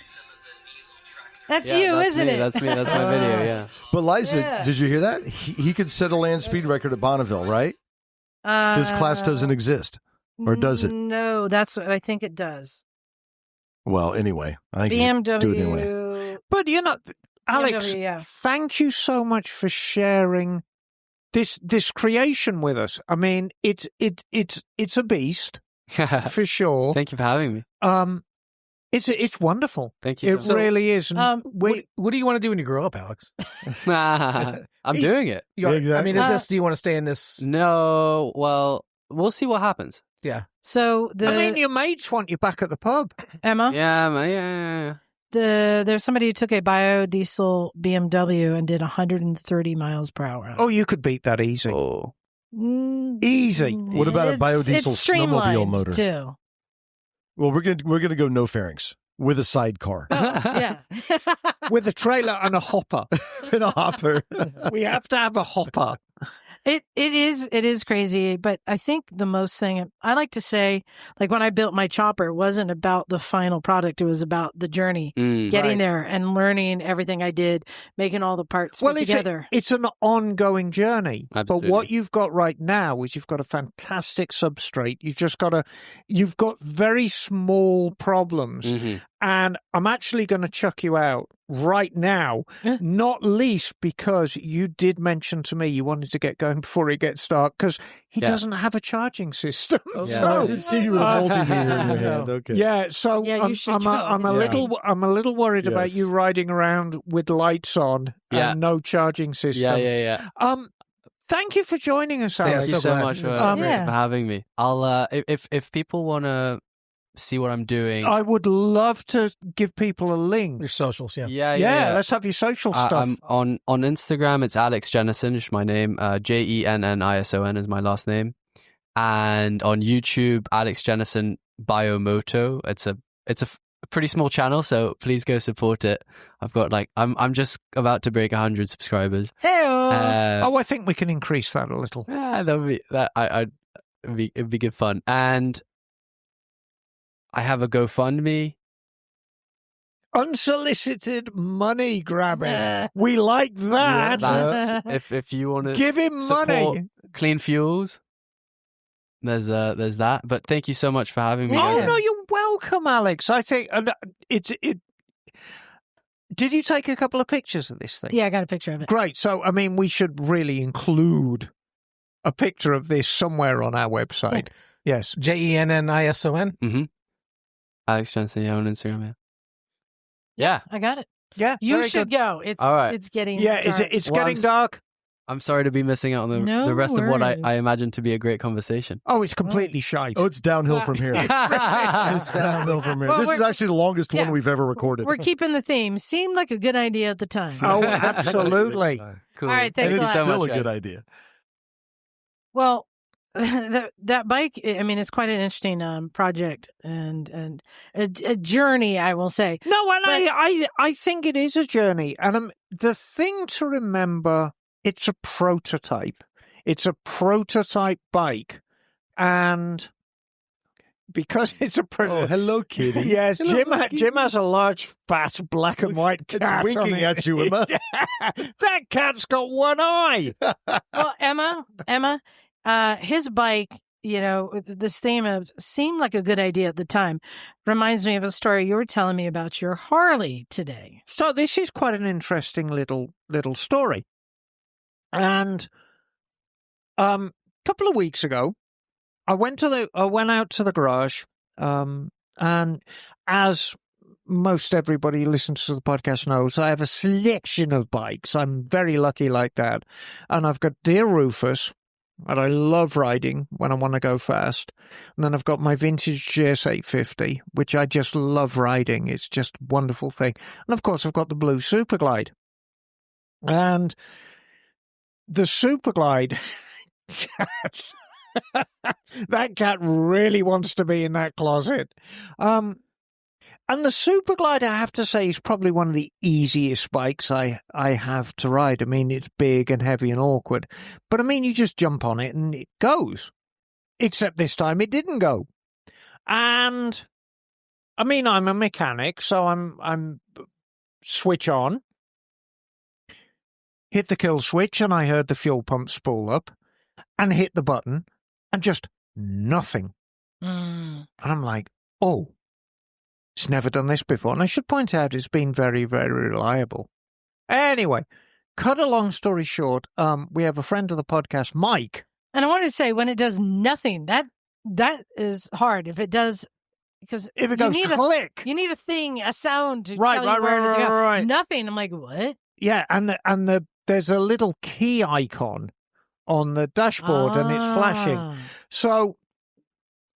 That's Yeah, you, that's isn't me. it? That's me. That's my video. Yeah. But Liza, Yeah. did you hear that? He could set a land speed record at Bonneville, right? This class doesn't exist. Or does it? No, that's what I think it does. Well, anyway, I think you BMW. do it anyway. But Alex, BMW, yeah. thank you so much for sharing this creation with us. I mean, it's a beast for sure. Thank you for having me. It's wonderful. Thank you. It So really is. And What do you want to do when you grow up, Alex? I'm doing it. You are- Exactly. I mean, do you want to stay in this? No. Well, we'll see what happens. Yeah. So I mean, your mates want you back at the pub. Emma, Yeah. Yeah. there's somebody who took a biodiesel BMW and did 130 miles per hour. Oh, you could beat that easy. Oh. Easy. What about a biodiesel it's snowmobile streamlined, motor? too? Well, we're gonna go no fairings. with a sidecar Oh, yeah. with a trailer and a hopper. and a hopper. We have to have a hopper. It is crazy, but I think the most thing I like to say, like when I built my chopper, it wasn't about the final product. It was about the journey, getting Right. there and learning everything I did, making all the parts fit together. It's an ongoing journey. Absolutely. But what you've got right now is you've got a fantastic substrate. You've got very small problems. Mm-hmm. And I'm actually going to chuck you out right now, Yeah. not least because you did mention to me you wanted to get going before it gets dark because he Yeah. doesn't have a charging system. Oh, Yeah. no, I didn't see you with a multimeter in your hand. Okay. Yeah, so Yeah, you should I'm a little worried about Yes. you riding around with lights on Yeah. and no charging system. Yeah. Thank you for joining us, Yeah, Alex. Thank you so so glad. much for, Yeah. for having me. I'll if people want to see what I'm doing. I would love to give people a link. Your socials, yeah. Yeah. Let's have your social stuff. I'm on Instagram. It's Alex Jennison, is my name. Jennison is my last name. And on YouTube, Alex Jennison Biomoto. It's a pretty small channel, so please go support it. I've got I'm just about to break 100 subscribers. Hey, I think we can increase that a little. Yeah, it'd be good fun. And I have a GoFundMe. Unsolicited money grabbing. We like that. That's if you want to Give him support money. Clean Fuels. There's that. But thank you so much for having me. Oh guys. no, you're welcome, Alex. I think it. Did you take a couple of pictures of this thing? yeah, I got a picture of it. Great. So, I mean, we should really include a picture of this somewhere on our website. Yes. Jennison. Alex Jensen, yeah, on Instagram. Yeah. I got it. Yeah. You very should good. go. It's All right. it's getting Yeah. dark. It's Well, getting dark. I'm sorry to be missing out on No the rest of what worries. I imagine to be a great conversation. Oh, it's completely shite. Oh, it's downhill from here. It's downhill from here. Well, This is we're- actually the longest one yeah. we've ever recorded. We're keeping the theme. Seemed like a good idea at the time. Oh, absolutely. Cool. All right, thanks And a it's lot. still much, a good guys. idea. Well, that bike, I mean, it's quite an interesting project and a journey, I will say. No, and But- I think it is a journey. And the thing to remember, it's a prototype. It's a prototype bike. And because it's a Oh, prototype. hello, kitty. Yes, Hello, kitty. Jim has a large, fat, black and white It's cat. winking on it. at you, Emma. That cat's got one eye. Well, Emma, his bike, you know, this theme of seemed like a good idea at the time reminds me of a story you were telling me about your Harley today. So this is quite an interesting little story. And a couple of weeks ago, I went out to the garage, and as most everybody who listens to the podcast knows, I have a selection of bikes. I'm very lucky like that. And I've got Deer Rufus, that I love riding when I want to go fast. And then I've got my vintage GS 850, which I just love riding. It's just a wonderful thing. And of course, I've got the blue Superglide. And the Superglide cat, that cat really wants to be in that closet. And the Superglide, I have to say, is probably one of the easiest bikes I have to ride. I mean, it's big and heavy and awkward. But I mean, you just jump on it and it goes. Except this time it didn't go. And I mean, I'm a mechanic, so I'm switch on, hit the kill switch, and I heard the fuel pump spool up, and hit the button, and just nothing. And I'm like, oh, it's never done this before. And I should point out it's been very, very reliable. Anyway, cut a long story short, we have a friend of the podcast, Mike. And I wanted to say, when it does nothing, that is hard. If it does, because If it goes click. you need a thing, a sound to Right, tell right, you where right, to go. right. Nothing. I'm like, what? Yeah, and there's a little key icon on the dashboard and it's flashing. Ah. So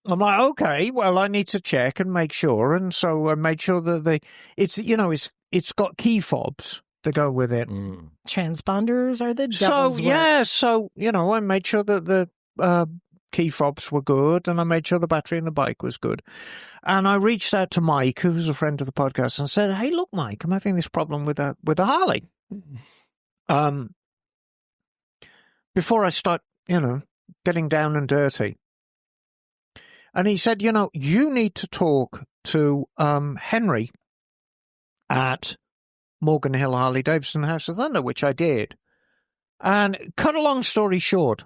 I'm like, okay, well, I need to check and make sure. And so I made sure that it's got key fobs to go with it. Transponders are the So, devil's work. yeah, so, I made sure that the key fobs were good, and I made sure the battery in the bike was good. And I reached out to Mike, who was a friend of the podcast, and said, "Hey, look, Mike, I'm having this problem with a Harley. Before I start, getting down and dirty." And he said, "You need to talk to Henry at Morgan Hill Harley Davidson House of Thunder," which I did. And cut a long story short,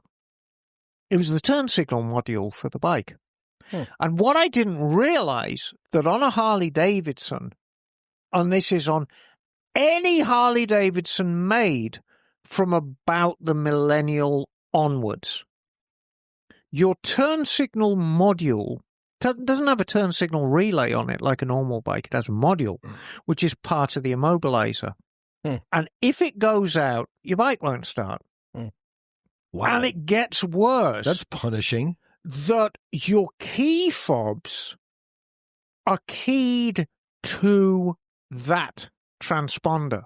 it was the turn signal module for the bike. And what I didn't realize, that on a Harley Davidson, and this is on any Harley Davidson made from about the millennial onwards, your turn signal module doesn't have a turn signal relay on it like a normal bike. It has a module, which is part of the immobilizer. And if it goes out, your bike won't start. Wow. And it gets worse. That's punishing. That your key fobs are keyed to that transponder.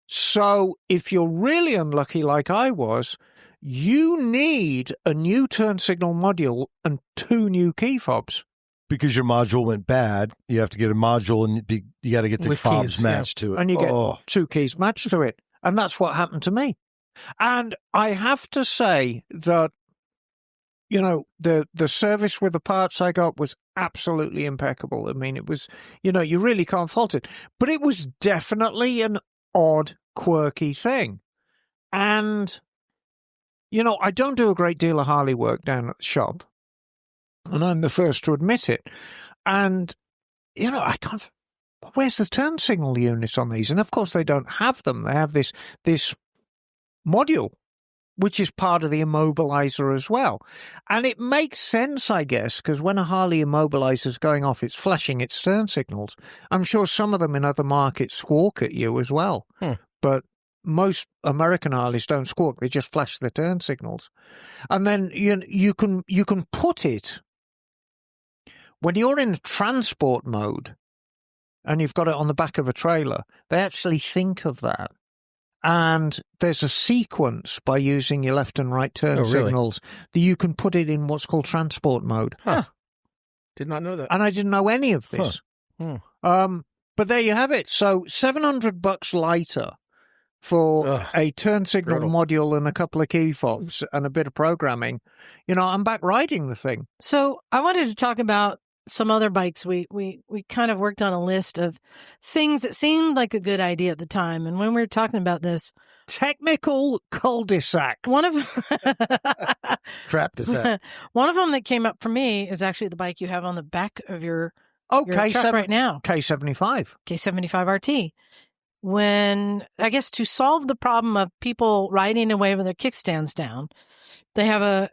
So if you're really unlucky like I was, you need a new turn signal module and 2 new key fobs. Because your module went bad, you have to get a module, and you got to get the With fobs keys, matched to it. And you get 2 keys matched to it. And that's what happened to me. And I have to say that, the service with the parts I got was absolutely impeccable. I mean, it was, you really can't fault it. But it was definitely an odd, quirky thing. And, I don't do a great deal of Harley work down at the shop. And I'm the first to admit it. And, I can't... Where's the turn signal unit on these? And, of course, they don't have them. They have this module, which is part of the immobilizer as well. And it makes sense, I guess, because when a Harley immobilizer is going off, it's flashing its turn signals. I'm sure some of them in other markets squawk at you as well. But most American Harleys don't squawk. They just flash their turn signals. And then you can put it... When you're in transport mode and you've got it on the back of a trailer, they actually think of that. And there's a sequence by using your left and right turn signals that you can put it in what's called transport mode. Did not know that. And I didn't know any of this. But there you have it. So $700 lighter for a turn signal module and a couple of key fobs and a bit of programming. I'm back riding the thing. So I wanted to talk about some other bikes. We kind of worked on a list of things that seemed like a good idea at the time. And when we were talking about this, technical cul-de-sac. One of Crap to say. One of them that came up for me is actually the bike you have on the back of your truck right now. K75. K75 RT. When, I guess, to solve the problem of people riding away with their kickstands down, they have a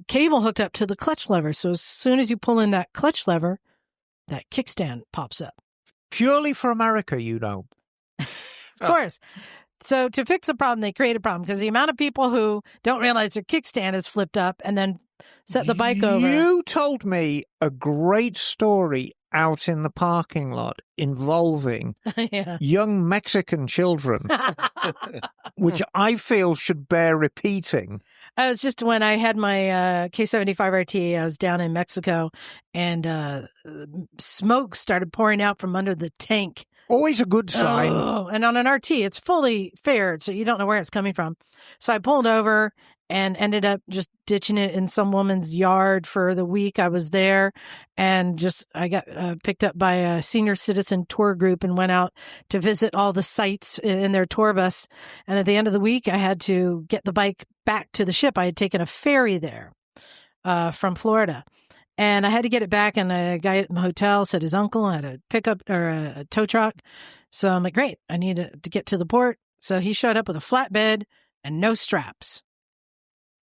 cable hooked up to the clutch lever. So as soon as you pull in that clutch lever, that kickstand pops up. Purely for America, Of course. So to fix a problem, they create a problem because the amount of people who don't realize their kickstand is flipped up and then set the bike over. You told me a great story out in the parking lot involving young Mexican children, which I feel should bear repeating. It was just when I had my K75 RT, I was down in Mexico, and smoke started pouring out from under the tank. Always a good sign. Oh, and on an RT, it's fully fared, so you don't know where it's coming from. So I pulled over and ended up just ditching it in some woman's yard for the week I was there. And I got picked up by a senior citizen tour group and went out to visit all the sites in their tour bus. And at the end of the week, I had to get the bike back to the ship. I had taken a ferry there from Florida. And I had to get it back, and a guy at the hotel said his uncle had a pickup or a tow truck. So I'm like, great, I need to get to the port. So he showed up with a flatbed and no straps.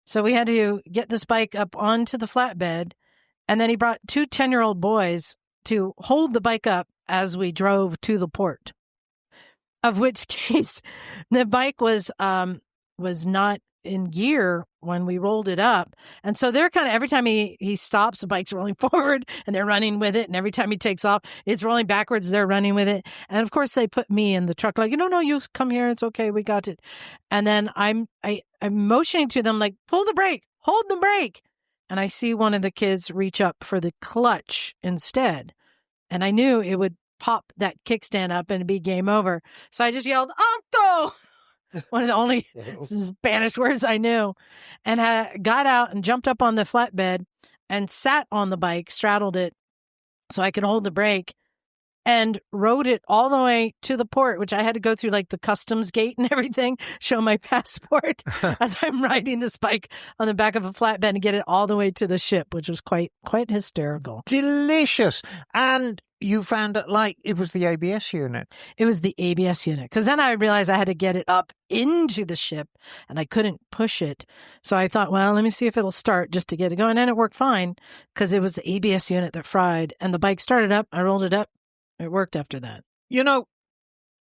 So we had to get this bike up onto the flatbed, and then he brought 2 10-year-old boys to hold the bike up as we drove to the port. Of which case, the bike was not in gear when we rolled it up. And so they're kind of, every time he stops, the bike's rolling forward and they're running with it. And every time he takes off, it's rolling backwards, they're running with it. And of course they put me in the truck like, no, you come here. It's okay. We got it. And then I'm motioning to them like, pull the brake, hold the brake. And I see one of the kids reach up for the clutch instead. And I knew it would pop that kickstand up and it'd be game over. So I just yelled, "Alto!" One of the only Spanish words I knew. And I got out and jumped up on the flatbed and sat on the bike, straddled it so I could hold the brake, and rode it all the way to the port, which I had to go through like the customs gate and everything, show my passport as I'm riding this bike on the back of a flatbed and get it all the way to the ship, which was quite hysterical. Delicious. And you found it like it was the ABS unit. It was the ABS unit. Because then I realized I had to get it up into the ship and I couldn't push it. So I thought, well, let me see if it'll start just to get it going. And it worked fine because it was the ABS unit that fried. And the bike started up. I rolled it up. It worked after that. You know,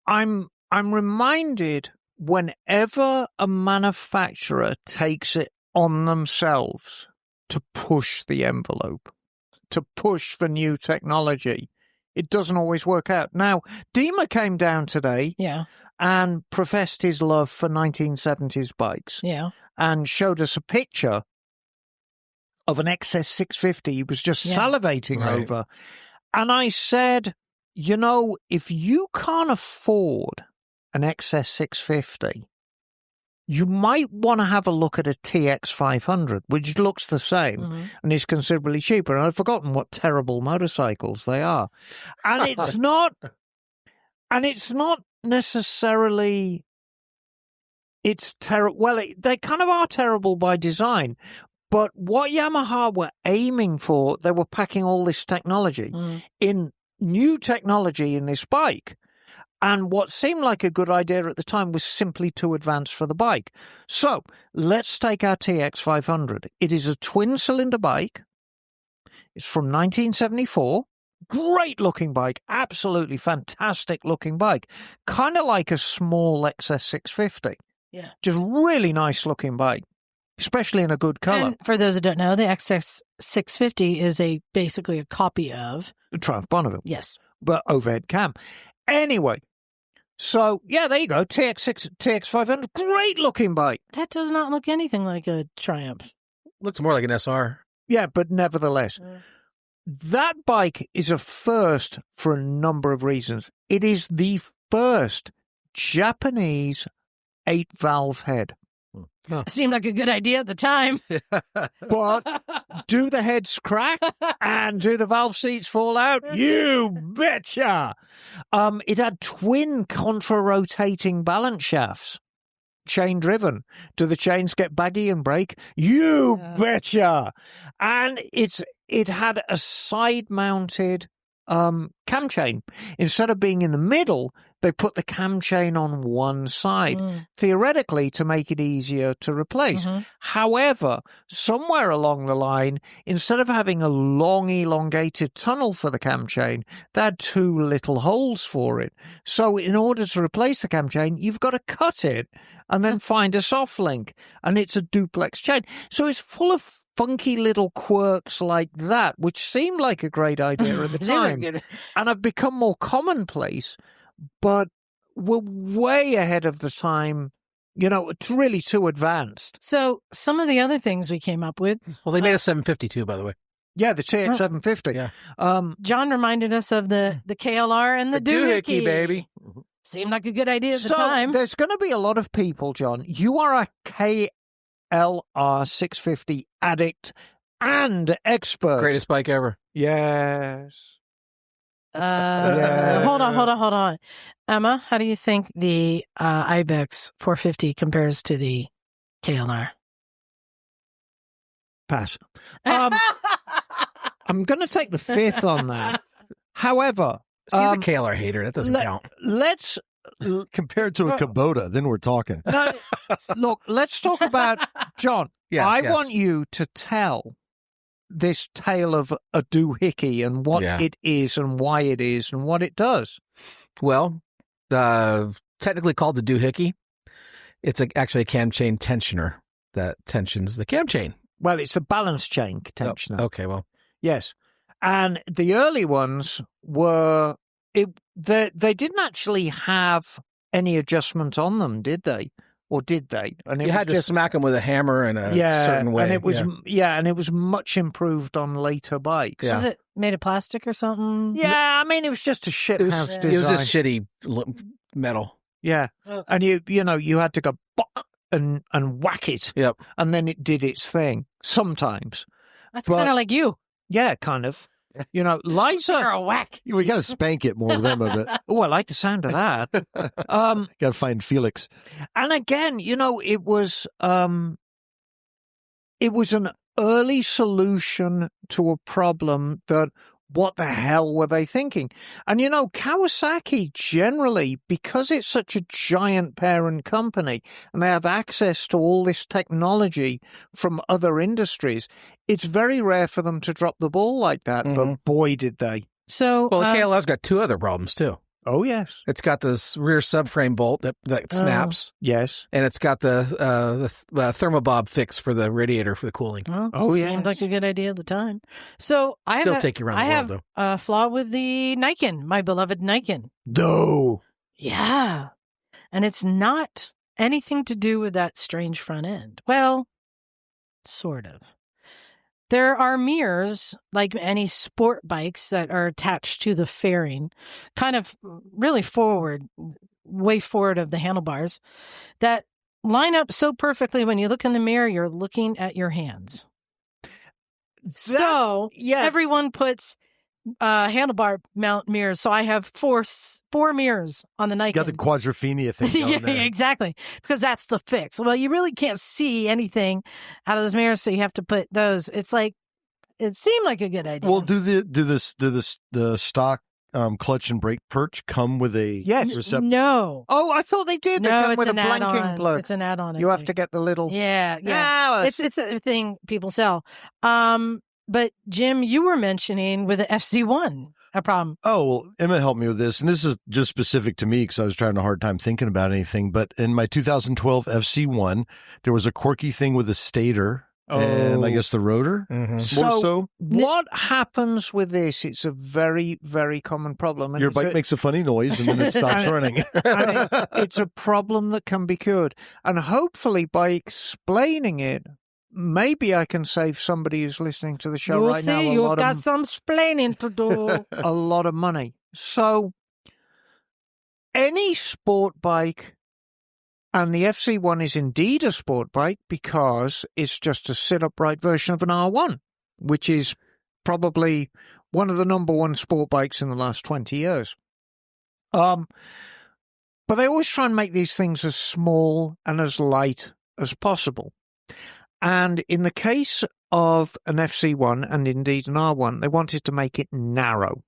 I'm reminded whenever a manufacturer takes it on themselves to push the envelope, to push for new technology, it doesn't always work out. Now, Dima came down today and professed his love for 1970s bikes and showed us a picture of an XS 650 he was just salivating over. And I said, you know, if you can't afford an XS 650, you might want to have a look at a TX 500, which looks the same and is considerably cheaper. And I've forgotten what terrible motorcycles they are. And it's not necessarily, it's terrible. Well, they kind of are terrible by design. But what Yamaha were aiming for, they were packing all this technology in new technology in this bike. And what seemed like a good idea at the time was simply too advanced for the bike. So let's take our TX 500. It is a twin-cylinder bike. It's from 1974. Great looking bike. Absolutely fantastic looking bike. Kind of like a small XS 650. Yeah. Just really nice looking bike, especially in a good color. And for those who don't know, the XS 650 is basically a copy of The Triumph Bonneville. Yes. But overhead cam. Anyway, so yeah, there you go. TX 500, great looking bike. That does not look anything like a Triumph. Looks more like an SR. Yeah, but nevertheless, that bike is a first for a number of reasons. It is the first Japanese 8-valve head. It seemed like a good idea at the time. But do the heads crack and do the valve seats fall out? You betcha! It had twin contra-rotating balance shafts, chain driven. Do the chains get baggy and break? You betcha! And it had a side-mounted cam chain. Instead of being in the middle, they put the cam chain on one side, theoretically to make it easier to replace. However, somewhere along the line, instead of having a long elongated tunnel for the cam chain, they had two little holes for it. So in order to replace the cam chain, you've got to cut it and then find a soft link, and it's a duplex chain. So it's full of funky little quirks like that, which seemed like a great idea at the time, and have become more commonplace, but we're way ahead of the time. You know, it's really too advanced. So some of the other things we came up with. Well, they made a 752, by the way. Yeah, the TX 750. Yeah. John reminded us of the KLR and the doohickey, baby. Seemed like a good idea at the time. There's going to be a lot of people, John. You are a KLR 650 addict and expert. Greatest bike ever. Yes. Hold on. Emma, how do you think the Ibex 450 compares to the KLR? Pass. I'm going to take the fifth on that. However, she's a KLR hater. That doesn't count. Let's compared to a Kubota, then we're talking. No, look, let's talk about John. Yes, I want you to tell this tale of a doohickey and what it is and why it is and what it does. Well, technically called the doohickey. It's actually a cam chain tensioner that tensions the cam chain. Well, it's a balance chain tensioner. Oh, okay, well. Yes. And the early ones were, they didn't actually have any adjustment on them, did they? or did they? And You had to smack them with a hammer in a certain way. And it was and it was much improved on later bikes. Was it made of plastic or something? Yeah, I mean, it was just a shit house design. It was just shitty metal. Yeah, and you had to go and whack it. Yep, and then it did its thing. Sometimes that's kind of like you. Yeah, kind of. Liza. You're a whack. We got to spank it more with them a bit. Oh, I like the sound of that. Got to find Felix. And again, it was an early solution to a problem that. What the hell were they thinking? And Kawasaki generally, because it's such a giant parent company and they have access to all this technology from other industries, it's very rare for them to drop the ball like that. Mm-hmm. But boy, did they. So, the KLR's got two other problems too. Oh, yes. It's got this rear subframe bolt that snaps. Yes. And it's got the thermobob fix for the radiator for the cooling. Well, seemed like a good idea at the time. So I take you around the world, though. I have a flaw with the Niken, my beloved Niken. No. Yeah. And it's not anything to do with that strange front end. Well, sort of. There are mirrors, like any sport bikes, that are attached to the fairing, kind of really forward, way forward of the handlebars, that line up so perfectly when you look in the mirror, you're looking at your hands. Everyone puts handlebar mount mirrors. So I have four mirrors on the Niken. You got the quadrophenia thing going there. Exactly. Because that's the fix. Well, you really can't see anything out of those mirrors, so you have to put those. It's like, it seemed like a good idea. Well, do the stock clutch and brake perch come with a receptacle? No. Oh, I thought they did. They come with a blanking plug. It's an add-on. You have to get the little. Yeah. It's a thing people sell. But Jim, you were mentioning with the FC1 a problem. Oh, well, Emma helped me with this, and this is just specific to me because I was trying a hard time thinking about anything. But in my 2012 FC1, there was a quirky thing with the stator and I guess the rotor. Mm-hmm. More so. What happens with this? It's a very, very common problem. And your bike makes a funny noise and then it stops running. It's a problem that can be cured. And hopefully by explaining it, maybe I can save somebody who's listening to the show right now. You've got some splaining to do. A lot of money. So, any sport bike, and the FC1 is indeed a sport bike because it's just a sit-upright version of an R1, which is probably one of the number one sport bikes in the last 20 years. But they always try and make these things as small and as light as possible. And in the case of an FC1 and indeed an R1, they wanted to make it narrow.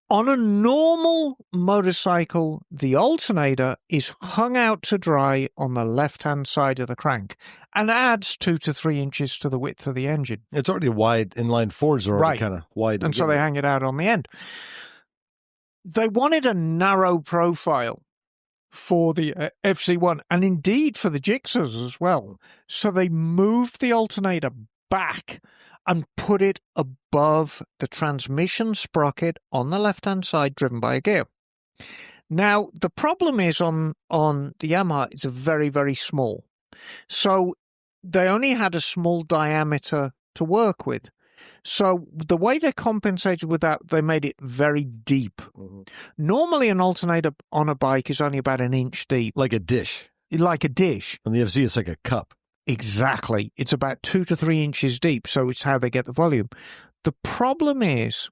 On a normal motorcycle, the alternator is hung out to dry on the left-hand side of the crank and adds 2 to 3 inches to the width of the engine. It's already wide. Inline fours are already kind of wide. And so they hang it out on the end. They wanted a narrow profile for the FC1 and indeed for the Gixxers as well. So they moved the alternator back and put it above the transmission sprocket on the left-hand side driven by a gear. Now, the problem is on the Yamaha, it's very, very small. So they only had a small diameter to work with. So the way they compensated with that, they made it very deep. Mm-hmm. Normally, an alternator on a bike is only about 1 inch deep. Like a dish. Like a dish. On the FC, it's like a cup. Exactly. It's about 2 to 3 inches deep, so it's how they get the volume. The problem is,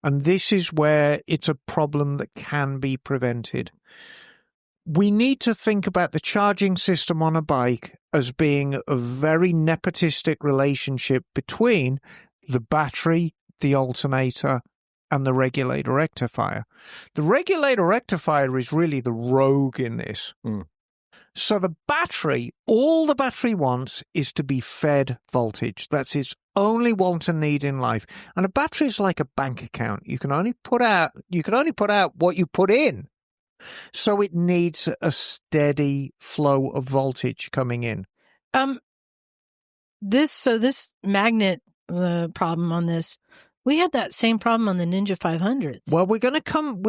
and this is where it's a problem that can be prevented, we need to think about the charging system on a bike as being a very nepotistic relationship between the battery, the alternator, and the regulator rectifier. The regulator rectifier is really the rogue in this. Mm. So the battery, all the battery wants is to be fed voltage. That's its only want and need in life. And a battery is like a bank account. You can only put out what you put in. So it needs a steady flow of voltage coming in. This magnet, the problem on this, We had that same problem on the Ninja 500s. Well, we're going to come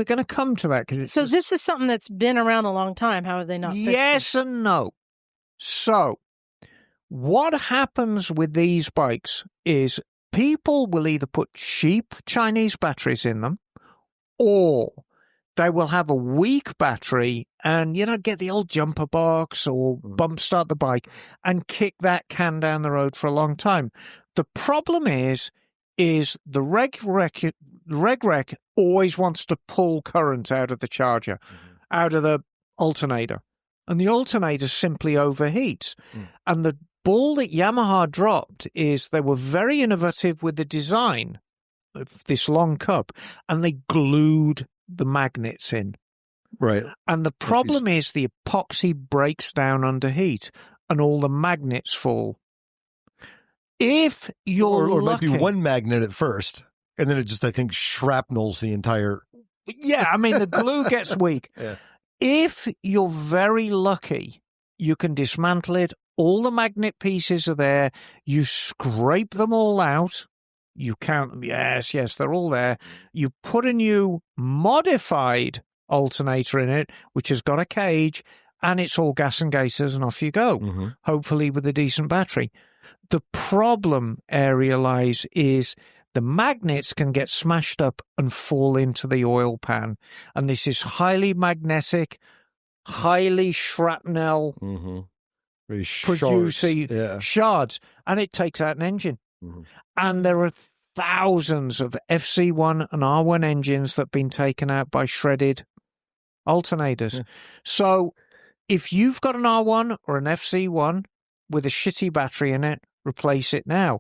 to that because so this is something that's been around a long time. How have they not fixed yes it? And no. So what happens with these bikes is people will either put cheap Chinese batteries in them, or they will have a weak battery and, get the old jumper box or bump start the bike and kick that can down the road for a long time. The problem is the reg rec always wants to pull current out of the charger, out of the alternator, and the alternator simply overheats. And the ball that Yamaha dropped is they were very innovative with the design of this long cup, and they glued the magnets in. Right. And the problem is the epoxy breaks down under heat and all the magnets fall. If you're or it lucky, might be one magnet at first, and then it just, I think, shrapnels the entire... Yeah, I mean, the glue gets weak. Yeah. If you're very lucky, you can dismantle it. All the magnet pieces are there. You scrape them all out. You count them. Yes, they're all there. You put a new modified alternator in it, which has got a cage, and it's all gas and gaiters, and off you go, hopefully with a decent battery. The problem area lies is the magnets can get smashed up and fall into the oil pan. And this is highly magnetic, highly shrapnel producing shards, and it takes out an engine. And there are thousands of FC1 and R1 engines that have been taken out by shredded alternators. So if you've got an R1 or an FC1 with a shitty battery in it, replace it now.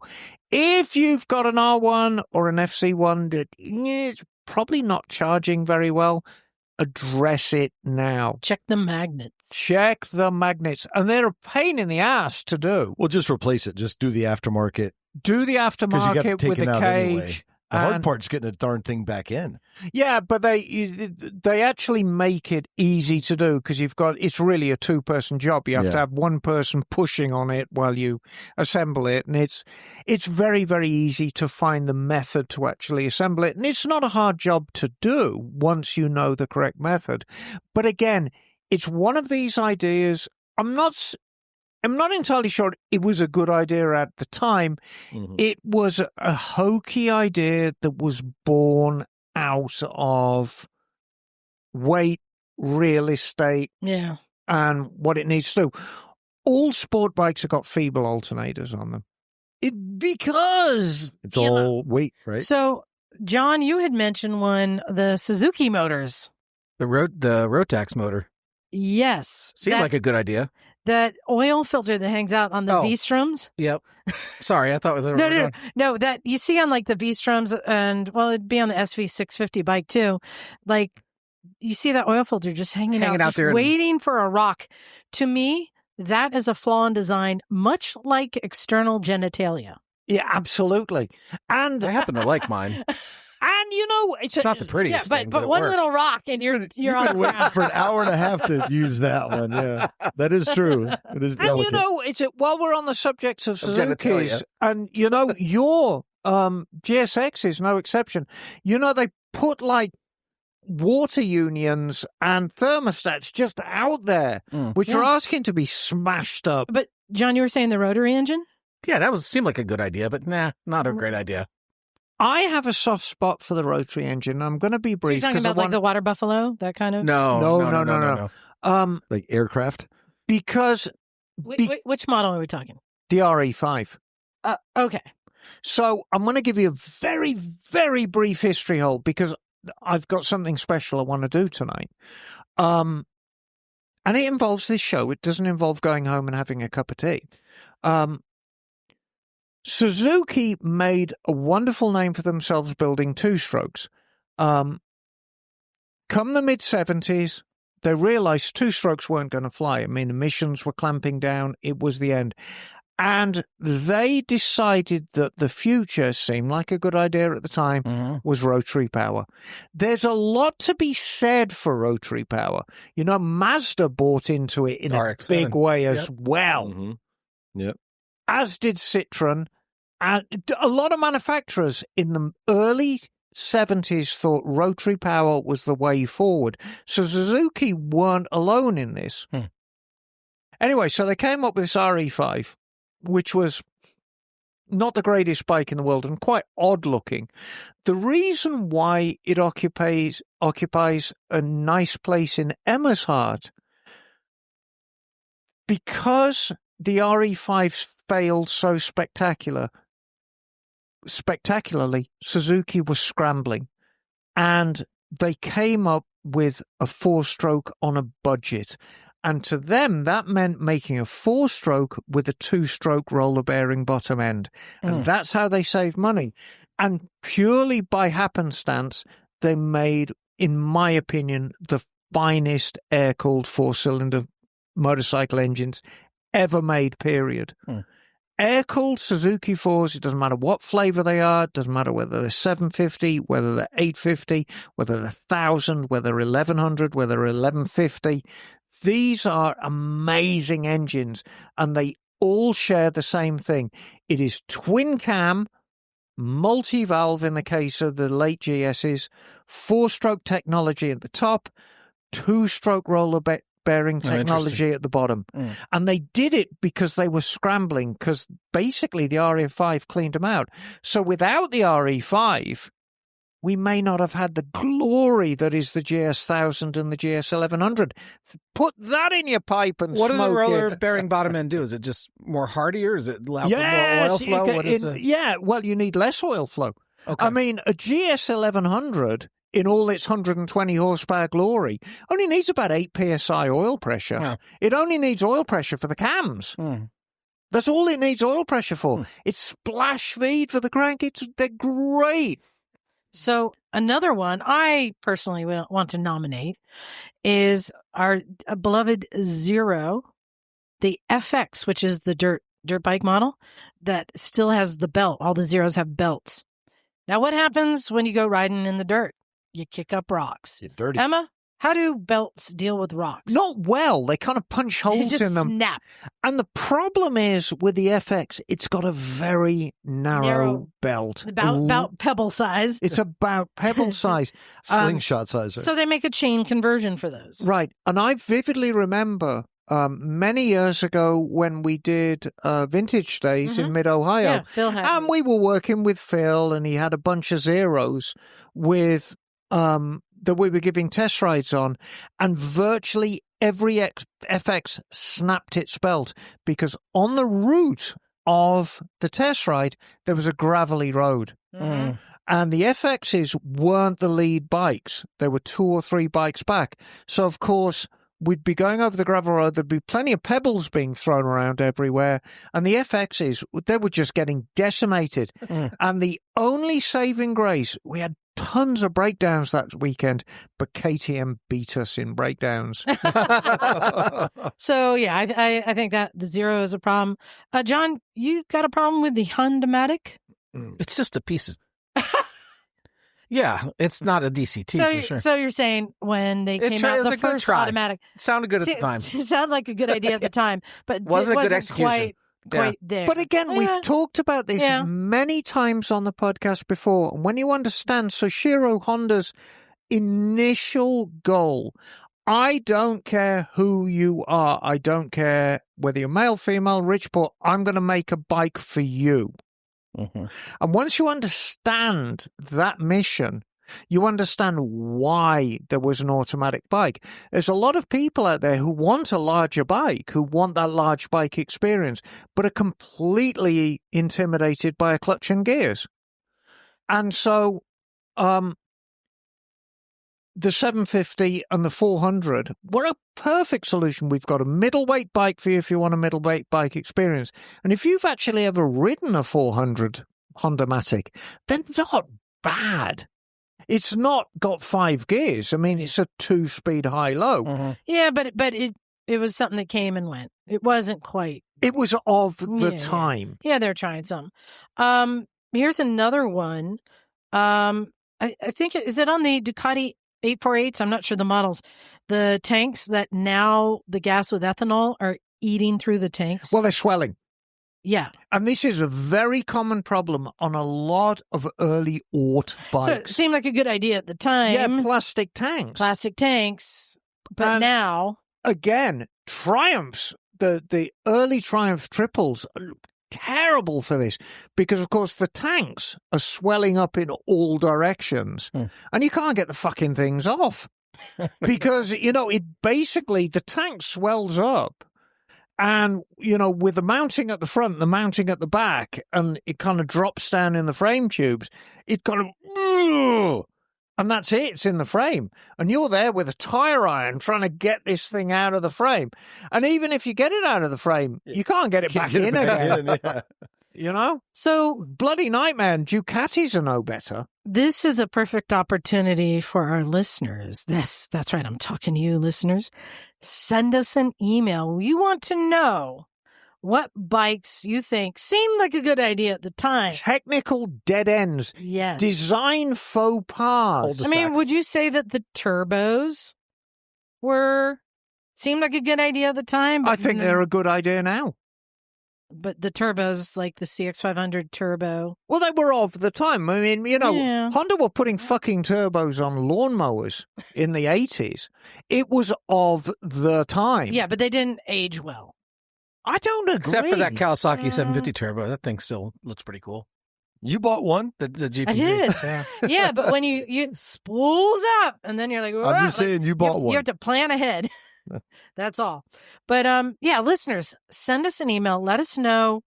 If you've got an R1 or an FC1 that is probably not charging very well, address it now. Check the magnets. Check the magnets. And they're a pain in the ass to do. Well, just replace it. Just do the aftermarket. Do the aftermarket with a cage. Anyway. The hard part's getting the darn thing back in. Yeah, but they actually make it easy to do because it's really a two-person job. You have to have one person pushing on it while you assemble it, and it's very, very easy to find the method to actually assemble it. And it's not a hard job to do once you know the correct method. But again, it's one of these ideas. I'm not entirely sure it was a good idea at the time. It was a hokey idea that was born out of weight, real estate, and what it needs to do. All sport bikes have got feeble alternators on them. Because it's all weight, right? So, John, you had mentioned the Suzuki motors. The Rotax motor. Yes. Seemed like a good idea. That oil filter that hangs out on the Vstroms. Yep. Sorry, I thought it was no. That you see on like the Vstroms, and it'd be on the SV650 bike too. Like you see that oil filter just hanging out just there, waiting for a rock. To me, that is a flaw in design, much like external genitalia. Yeah, absolutely. And I happen to like mine. And it's not the prettiest thing, but one little rock and you're on the ground for an hour and a half to use that one. Yeah, that is true. It is delicate. And while we're on the subject of Suzuki's, and your GSX is no exception. They put like water unions and thermostats just out there, which are asking to be smashed up. But John, you were saying the rotary engine? Yeah, seemed like a good idea, but not a great idea. I have a soft spot for the rotary engine. I'm going to be brief. So you're talking about like the water buffalo, that kind of? No. Like aircraft? Because... Which model are we talking? The RE5. Okay. So I'm going to give you a very, very brief history hole because I've got something special I want to do tonight. And it involves this show. It doesn't involve going home and having a cup of tea. Suzuki made a wonderful name for themselves building two-strokes. Come the mid-70s, they realized two-strokes weren't going to fly. I mean, emissions were clamping down. It was the end. And they decided that the future seemed like a good idea at the time was rotary power. There's a lot to be said for rotary power. Mazda bought into it in a big way as well. Yep. As did Citroën, And a lot of manufacturers in the early 70s thought rotary power was the way forward. So Suzuki weren't alone in this. Anyway, so they came up with this RE5, which was not the greatest bike in the world and quite odd looking. The reason why it occupies a nice place in Emma's heart, because the RE5 failed so spectacularly, Suzuki was scrambling, and they came up with a 4-stroke on a budget. And to them, that meant making a 4-stroke with a 2-stroke roller bearing bottom end. And that's how they saved money. And purely by happenstance, they made, in my opinion, the finest air-cooled 4-cylinder motorcycle engines ever made, period. Air-cooled Suzuki 4s, it doesn't matter what flavor they are, it doesn't matter whether they're 750, whether they're 850, whether they're 1,000, whether they're 1,100, whether they're 1,150. These are amazing engines, and they all share the same thing. It is twin-cam, multi-valve in the case of the late GSs, 4-stroke technology at the top, 2-stroke roller bearing technology at the bottom. And they did it because they were scrambling, because basically the RE5 cleaned them out. So without the RE5, we may not have had the glory that is the GS 1000 and the GS 1100. Put that in your pipe and what smoke it. What do the roller bearing bottom end do? Is it just more hardier? Is it allow for more oil flow? Yeah, well, you need less oil flow. Okay. I mean, a GS 1100 in all its 120 horsepower glory only needs about 8 psi oil pressure. Yeah. It only needs oil pressure for the cams. That's all it needs oil pressure for. It's splash feed for the crank. They're great. So another one I personally want to nominate is our beloved Zero, the FX, which is the dirt bike model that still has the belt. All the Zeros have belts. Now, what happens when you go riding in the dirt? You kick up rocks. You're dirty. Emma, how do belts deal with rocks? Not well. They kind of punch holes in them. Snap. And the problem is with the FX, it's got a very narrow belt. About pebble size. It's about pebble size. Slingshot size. So they make a chain conversion for those. Right. And I vividly remember many years ago when we did Vintage Days in Mid-Ohio. Yeah, Phil had and we were working with Phil, and he had a bunch of Zeros with that we were giving test rides on, and virtually every FX snapped its belt because on the route of the test ride, there was a gravelly road. And the FXs weren't the lead bikes. There were 2 or 3 bikes back. So, of course, we'd be going over the gravel road. There'd be plenty of pebbles being thrown around everywhere. And the FXs, they were just getting decimated. And the only saving grace, we had tons of breakdowns that weekend, but KTM beat us in breakdowns. So, yeah, I think that the Zero is a problem. John, you got a problem with the Honda-matic? It's just a piece of... Yeah, it's not a DCT for sure. So you're saying when they came out, the first automatic... It sounded good at the time. It sounded like a good idea at the time, but wasn't it a good wasn't execution. Quite there. But again, we've talked about this many times on the podcast before. And when you understand Soichiro Honda's initial goal, I don't care who you are. I don't care whether you're male, female, rich, poor. I'm going to make a bike for you. And once you understand that mission, you understand why there was an automatic bike. There's a lot of people out there who want a larger bike, who want that large bike experience, but are completely intimidated by a clutch and gears. And so the 750 and the 400 were a perfect solution. We've got a middleweight bike for you if you want a middleweight bike experience. And if you've actually ever ridden a 400 Honda-matic, they're not bad. It's not got 5 gears. I mean, it's a 2-speed high-low. Yeah, but it was something that came and went. It wasn't quite. It was of the time. Yeah, they're trying some. Here's another one. I think, is it on the Ducati 848s? I'm not sure the models. The tanks that now the gas with ethanol are eating through the tanks. Well, they're swelling. Yeah. And this is a very common problem on a lot of early aught bikes. So it seemed like a good idea at the time. Yeah, plastic tanks. Plastic tanks. But And now, again, Triumphs, the early Triumph triples are terrible for this because, of course, the tanks are swelling up in all directions and you can't get the fucking things off because, it basically, the tank swells up. And, with the mounting at the front, the mounting at the back, and it kind of drops down in the frame tubes, it kind of, and that's it. It's in the frame. And you're there with a tire iron trying to get this thing out of the frame. And even if you get it out of the frame, you can't get it back in again. So, bloody nightmare. And Ducatis are no better. this is a perfect opportunity for our listeners. That's right. I'm talking to you, listeners. Send us an email. We want to know what bikes you think seemed like a good idea at the time. Technical dead ends. Yes. Design faux pas. I mean, would you say that the turbos seemed like a good idea at the time? I think they're a good idea now. But the turbos, like the CX500 turbo. Well, they were of the time. I mean, Yeah. Honda were putting fucking turbos on lawnmowers in the 80s. It was of the time. Yeah, but they didn't age well. I don't agree. Except for that Kawasaki 750 turbo. That thing still looks pretty cool. You bought one? The GPZ. I did. Yeah. Yeah, but when you spools up and then you're like, I'm just saying you bought one. You have to plan ahead. That's all. But yeah, listeners, send us an email. Let us know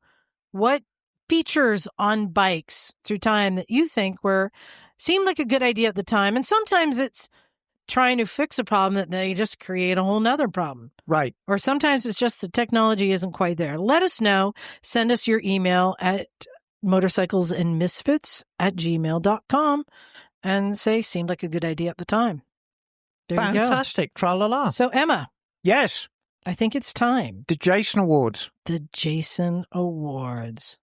what features on bikes through time that you think seemed like a good idea at the time. And sometimes it's trying to fix a problem that they just create a whole nother problem. Right. Or sometimes it's just the technology isn't quite there. Let us know. Send us your email at motorcyclesandmisfits@gmail.com and say, seemed like a good idea at the time. There you go. Fantastic. Tra-la-la. So, Emma, Yes. I think it's time. The Jason Awards. The Jason Awards.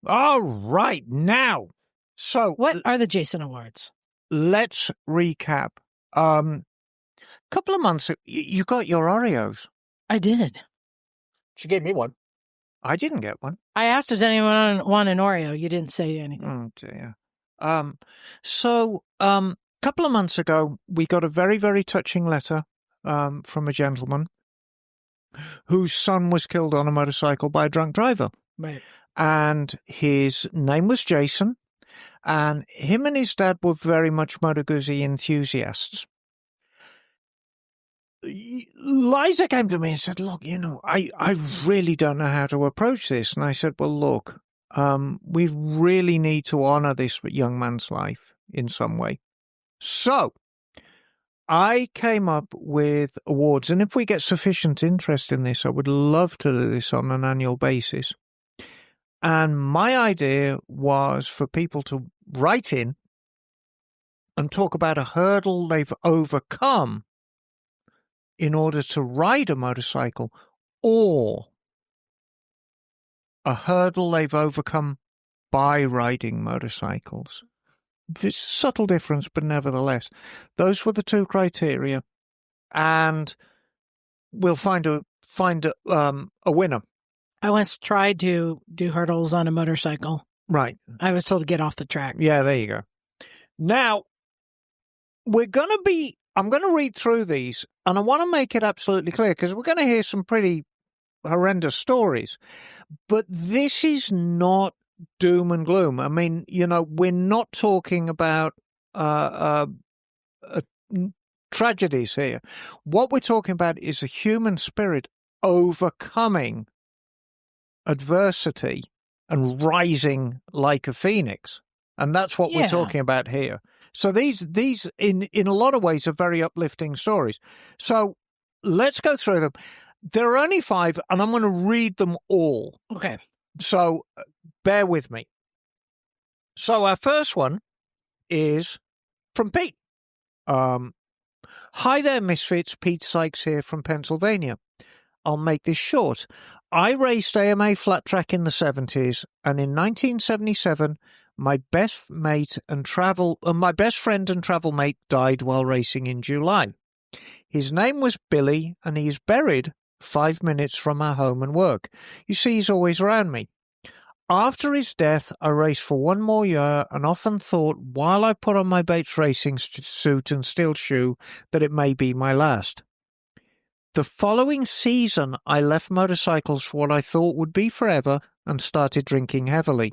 All right. Now. So. What are the Jason Awards? Let's recap. Couple of months ago, you got your Oreos. I did. She gave me one. I didn't get one. I asked, does anyone want an Oreo? You didn't say anything. Oh, dear. Couple of months ago, we got a very, very touching letter from a gentleman whose son was killed on a motorcycle by a drunk driver. Right. And his name was Jason, and him and his dad were very much Moto Guzzi enthusiasts. Liza came to me and said, look, I really don't know how to approach this. And I said, well, look, we really need to honor this young man's life in some way. So I came up with awards, and if we get sufficient interest in this, I would love to do this on an annual basis. And my idea was for people to write in and talk about a hurdle they've overcome in order to ride a motorcycle, or a hurdle they've overcome by riding motorcycles. There's a subtle difference, but nevertheless, those were the two criteria, and we'll find a winner. I once tried to do hurdles on a motorcycle. Right. I was told to get off the track. Yeah, there you go. Now, I'm going to read through these, and I want to make it absolutely clear, because we're going to hear some pretty horrendous stories, but this is not doom and gloom. I mean, we're not talking about tragedies here. What we're talking about is a human spirit overcoming adversity and rising like a phoenix. And that's what we're talking about here. So these in a lot of ways are very uplifting stories. So let's go through them. There are only 5, and I'm going to read them all. Okay. So bear with me. So our first one is from Pete. Hi there, Misfits. Pete Sykes here from Pennsylvania. I'll make this short. I raced AMA flat track in the 70s, and in 1977, my best friend and travel mate died while racing in July. His name was Billy, and he is buried 5 minutes from our home and work. You see, he's always around me. After his death, I raced for one more year and often thought, while I put on my Bates racing suit and steel shoe, that it may be my last. The following season, I left motorcycles for what I thought would be forever and started drinking heavily.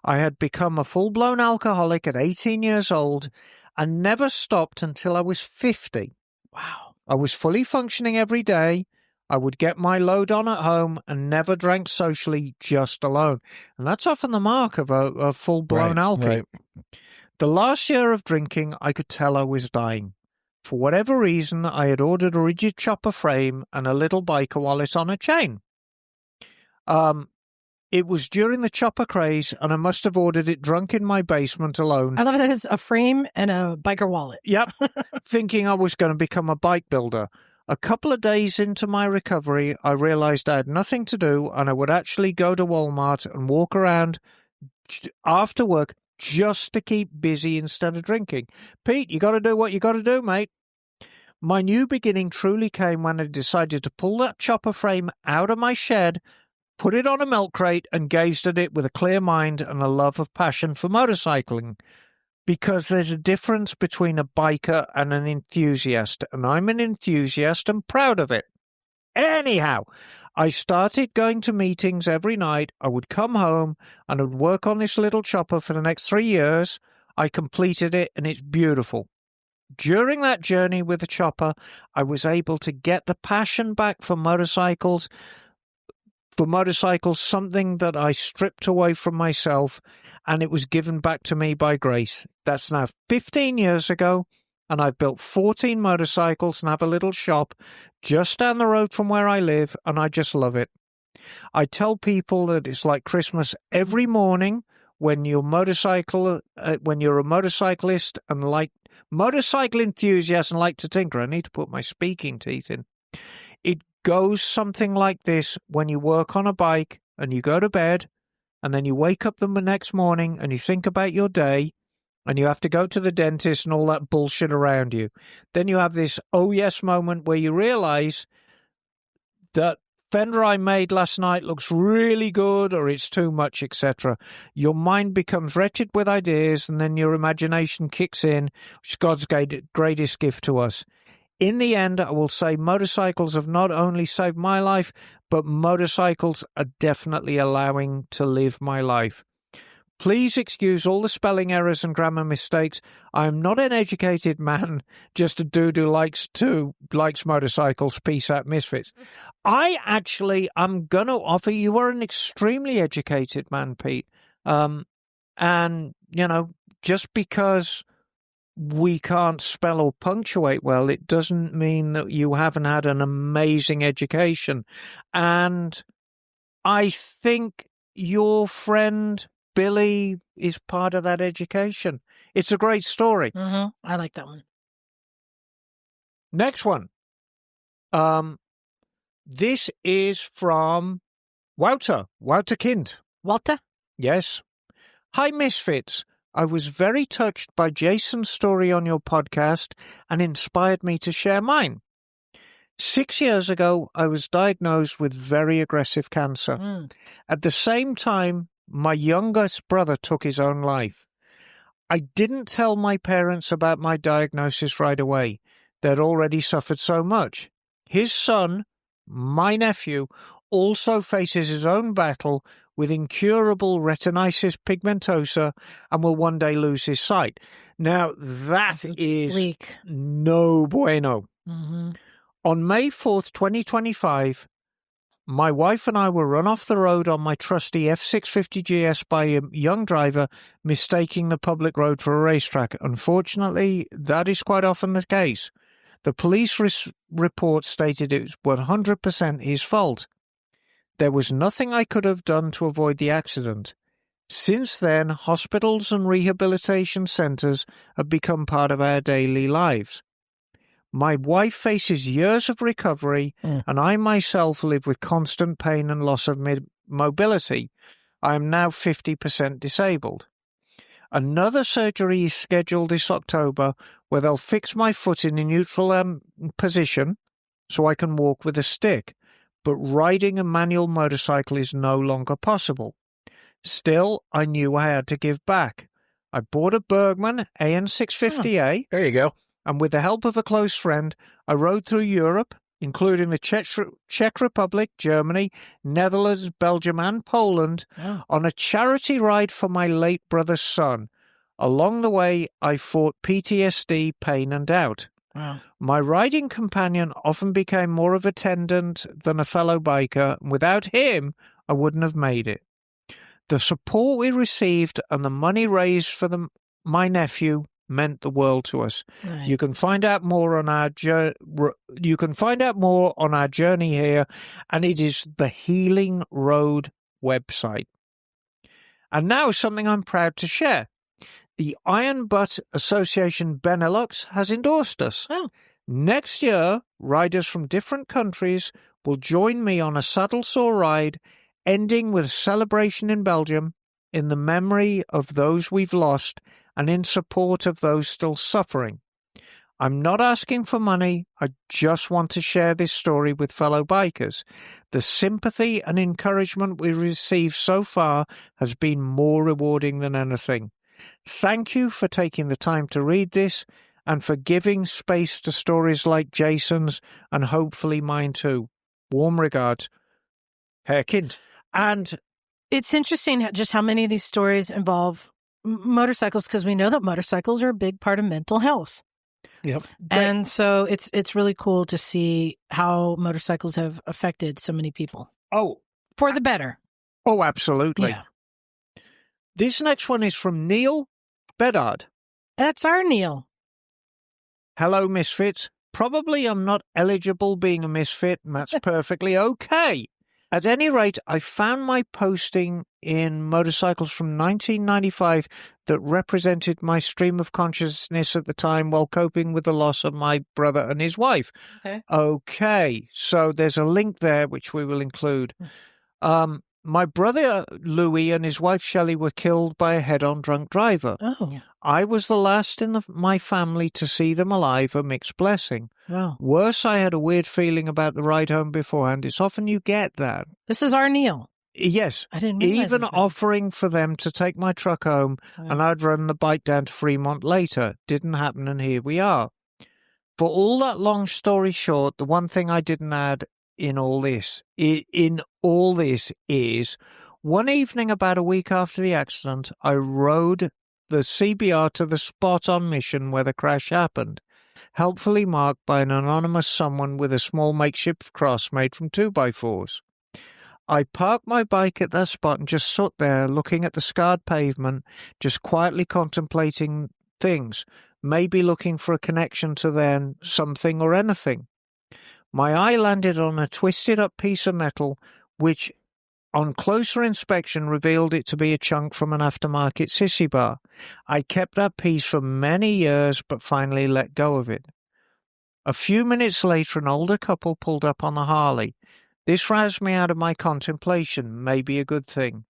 I had become a full-blown alcoholic at 18 years old and never stopped until I was 50. Wow. I was fully functioning every day. I would get my load on at home and never drank socially, just alone. And that's often the mark of a full-blown alky. Right. The last year of drinking, I could tell I was dying. For whatever reason, I had ordered a rigid chopper frame and a little biker wallet on a chain. It was during the chopper craze, and I must have ordered it drunk in my basement alone. I love that it's a frame and a biker wallet. Yep, thinking I was going to become a bike builder. A couple of days into my recovery, I realized I had nothing to do, and I would actually go to Walmart and walk around after work just to keep busy instead of drinking. Pete, you got to do what you got to do, mate. My new beginning truly came when I decided to pull that chopper frame out of my shed, put it on a milk crate, and gazed at it with a clear mind and a love of passion for motorcycling. Because there's a difference between a biker and an enthusiast, and I'm an enthusiast and proud of it. Anyhow, I started going to meetings every night. I would come home and I would work on this little chopper for the next 3 years. I completed it, and it's beautiful. During that journey with the chopper, I was able to get the passion back for motorcycles, something that I stripped away from myself, and it was given back to me by grace. That's now 15 years ago, and I've built 14 motorcycles and have a little shop just down the road from where I live, and I just love it. I tell people that it's like Christmas every morning when you're a motorcyclist and like motorcycle enthusiast and like to tinker. I need to put my speaking teeth in. It goes something like this: when you work on a bike and you go to bed, and then you wake up the next morning and you think about your day, and you have to go to the dentist and all that bullshit around you. Then you have this oh yes moment where you realize that fender I made last night looks really good, or it's too much, etc. Your mind becomes wretched with ideas, and then your imagination kicks in, which is God's greatest gift to us. In the end, I will say motorcycles have not only saved my life, but motorcycles are definitely allowing to live my life. Please excuse all the spelling errors and grammar mistakes. I am not an educated man, just a dude who likes motorcycles. Peace out, misfits. I'm going to offer you are an extremely educated man, Pete. And, just because we can't spell or punctuate well, it doesn't mean that you haven't had an amazing education. And I think your friend Billy is part of that education. It's a great story. Mm-hmm. I like that one. Next one. This is from Wouter Kind. Walter? Yes. Hi, Misfits. I was very touched by Jason's story on your podcast and inspired me to share mine. 6 years ago, I was diagnosed with very aggressive cancer. At the same time, my youngest brother took his own life. I didn't tell my parents about my diagnosis right away. They'd already suffered so much. His son, my nephew, also faces his own battle with incurable retinitis pigmentosa and will one day lose his sight. Now, that is bleak. No bueno. Mm-hmm. On May 4th, 2025, my wife and I were run off the road on my trusty F650GS by a young driver, mistaking the public road for a racetrack. Unfortunately, that is quite often the case. The police report stated it was 100% his fault. There was nothing I could have done to avoid the accident. Since then, hospitals and rehabilitation centres have become part of our daily lives. My wife faces years of recovery, and I myself live with constant pain and loss of mobility. I am now 50% disabled. Another surgery is scheduled this October where they'll fix my foot in a neutral position, so I can walk with a stick, but riding a manual motorcycle is no longer possible. Still, I knew I had to give back. I bought a Bergman AN650A, There you go. and with the help of a close friend, I rode through Europe, including the Czech Republic, Germany, Netherlands, Belgium, and Poland, on a charity ride for my late brother's son. Along the way, I fought PTSD, pain, and doubt. Wow. My riding companion often became more of a attendant than a fellow biker, and without him, I wouldn't have made it. The support we received and the money raised for my nephew meant the world to us. Right. You can find out more on our journey here, and it is the Healing Road website. And now something I'm proud to share. The Iron Butt Association Benelux has endorsed us. Oh. Next year, riders from different countries will join me on a saddle saw ride, ending with a celebration in Belgium in the memory of those we've lost and in support of those still suffering. I'm not asking for money. I just want to share this story with fellow bikers. The sympathy and encouragement we received so far has been more rewarding than anything. Thank you for taking the time to read this and for giving space to stories like Jason's and hopefully mine too. Warm regards, Herkind. And it's interesting just how many of these stories involve motorcycles, because we know that motorcycles are a big part of mental health. Yep. And so it's really cool to see how motorcycles have affected so many people. Oh, for the better. Oh, absolutely. Yeah. This next one is from Neil Bedard. That's our Neil. Hello, Misfits. Probably I'm not eligible being a misfit, and that's perfectly okay. At any rate, I found my posting in Motorcycles from 1995 that represented my stream of consciousness at the time while coping with the loss of my brother and his wife. Okay, so there's a link there which we will include. My brother Louis and his wife Shelley were killed by a head-on drunk driver. Oh. I was the last in my family to see them alive, a mixed blessing. Wow. Worse, I had a weird feeling about the ride home beforehand. It's often you get that. This is our Neil. Yes. I didn't realize Even that. offering for them to take my truck home, and I'd run the bike down to Fremont later. Didn't happen, and here we are. For all that long story short, the one thing I didn't add in all this is one evening about a week after the accident, I rode the CBR to the spot on Mission where the crash happened, helpfully marked by an anonymous someone with a small makeshift cross made from 2x4s. I parked my bike at that spot and just stood there looking at the scarred pavement, just quietly contemplating things, maybe looking for a connection to then something or anything. My eye landed on a twisted up piece of metal, which on closer inspection revealed it to be a chunk from an aftermarket sissy bar. I kept that piece for many years, but finally let go of it. A few minutes later, an older couple pulled up on the Harley. This roused me out of my contemplation, maybe a good thing.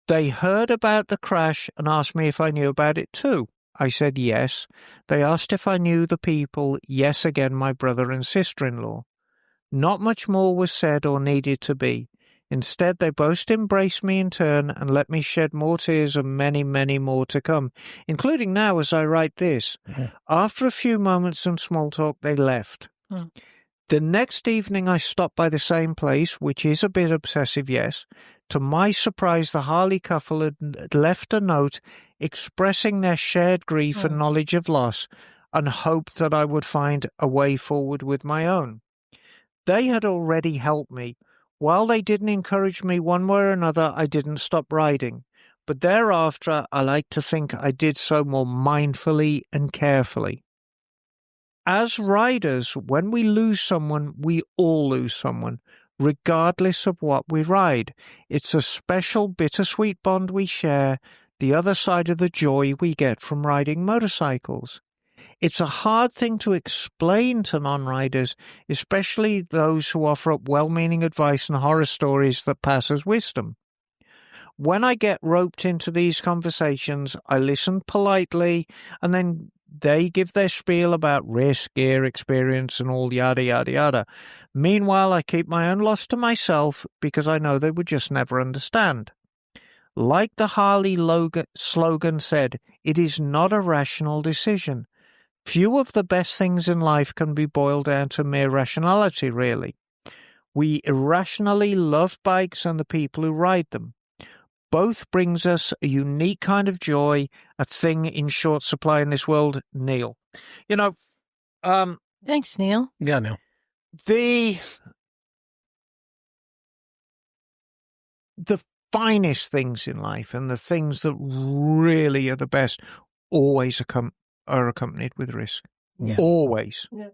They heard about the crash and asked me if I knew about it too. I said yes. They asked if I knew the people. Yes again, my brother and sister-in-law. Not much more was said or needed to be. Instead, they both embraced me in turn and let me shed more tears and many, many more to come, including now as I write this. After a few moments and small talk, they left. The next evening, I stopped by the same place, which is a bit obsessive, yes. To my surprise, the Harley couple had left a note expressing their shared grief and knowledge of loss and hoped that I would find a way forward with my own. They had already helped me. While they didn't encourage me one way or another, I didn't stop riding. But thereafter, I like to think I did so more mindfully and carefully. As riders, when we lose someone, we all lose someone, regardless of what we ride. It's a special bittersweet bond we share, the other side of the joy we get from riding motorcycles. It's a hard thing to explain to non-riders, especially those who offer up well-meaning advice and horror stories that pass as wisdom. When I get roped into these conversations, I listen politely and then they give their spiel about risk, gear, experience, and all yada, yada, yada. Meanwhile, I keep my own loss to myself because I know they would just never understand. Like the Harley slogan said, it is not a rational decision. Few of the best things in life can be boiled down to mere rationality, really. We irrationally love bikes and the people who ride them. Both brings us a unique kind of joy, a thing in short supply in this world, Neil. You know, Thanks, Neil. Yeah, no. the finest things in life and the things that really are the best always are accompanied with risk. Yeah. Always. Yeah.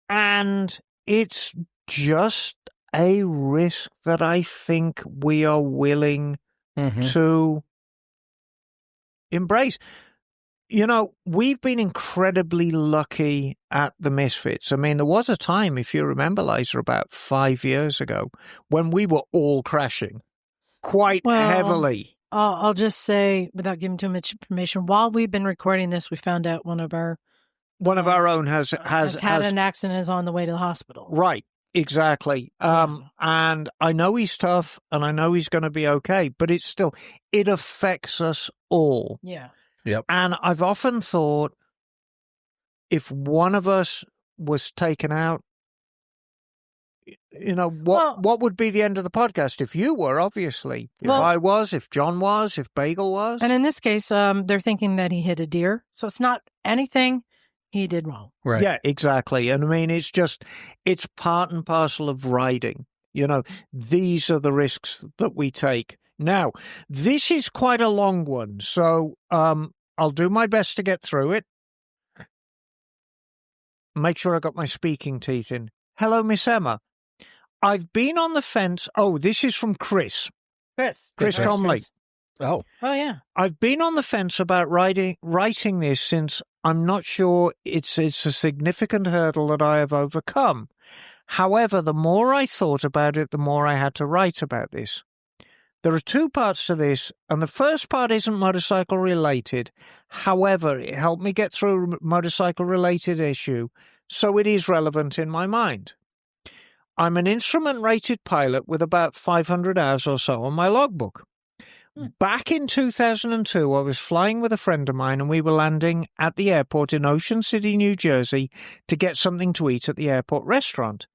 And it's just a risk that I think we are willing to embrace. You know, we've been incredibly lucky at the Misfits. I mean, there was a time, if you remember, Liza, about 5 years ago, when we were all crashing quite heavily. I'll just say, without giving too much information, while we've been recording this, we found out one of our own has had an accident, is on the way to the hospital. Right. Exactly. And I know he's tough and I know he's going to be okay, but it affects us all. Yeah. Yep. And I've often thought if one of us was taken out, you know, what would be the end of the podcast? If you were, obviously. If I was, if John was, if Bagel was. And in this case, they're thinking that he hit a deer. So it's not anything he did wrong. Right. Yeah, exactly. And I mean, it's part and parcel of riding. You know, these are the risks that we take. Now, this is quite a long one, so I'll do my best to get through it. Make sure I got my speaking teeth in. Hello, Miss Emma. I've been on the fence. Oh, this is from Chris. Chris Comley. Oh, yeah. I've been on the fence about writing this since I'm not sure it's a significant hurdle that I have overcome. However, the more I thought about it, the more I had to write about this. There are two parts to this, and the first part isn't motorcycle related. However, it helped me get through a motorcycle related issue, so it is relevant in my mind. I'm an instrument-rated pilot with about 500 hours or so on my logbook. Back in 2002, I was flying with a friend of mine and we were landing at the airport in Ocean City, New Jersey to get something to eat at the airport restaurant.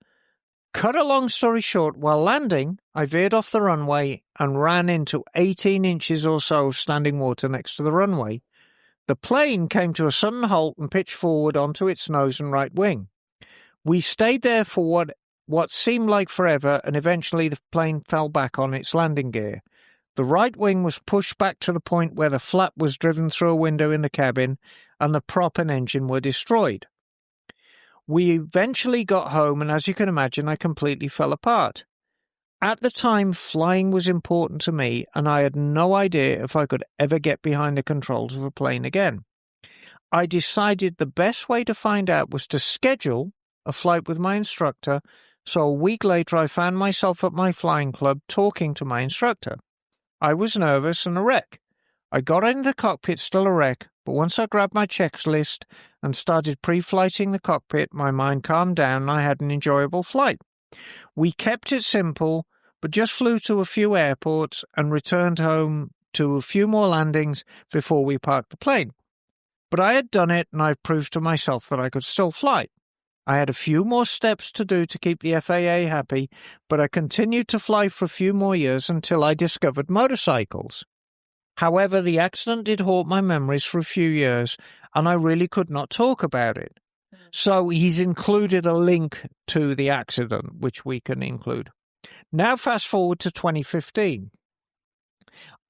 Cut a long story short, while landing, I veered off the runway and ran into 18 inches or so of standing water next to the runway. The plane came to a sudden halt and pitched forward onto its nose and right wing. We stayed there for what seemed like forever, and eventually the plane fell back on its landing gear. The right wing was pushed back to the point where the flap was driven through a window in the cabin, and the prop and engine were destroyed. We eventually got home, and as you can imagine, I completely fell apart. At the time, flying was important to me, and I had no idea if I could ever get behind the controls of a plane again. I decided the best way to find out was to schedule a flight with my instructor, so a week later I found myself at my flying club talking to my instructor. I was nervous and a wreck. I got into the cockpit still a wreck, but once I grabbed my checklist and started pre-flighting the cockpit, my mind calmed down and I had an enjoyable flight. We kept it simple, but just flew to a few airports and returned home to a few more landings before we parked the plane. But I had done it and I proved to myself that I could still fly. I had a few more steps to do to keep the FAA happy, but I continued to fly for a few more years until I discovered motorcycles. However, the accident did haunt my memories for a few years, and I really could not talk about it. So he's included a link to the accident, which we can include. Now fast forward to 2015.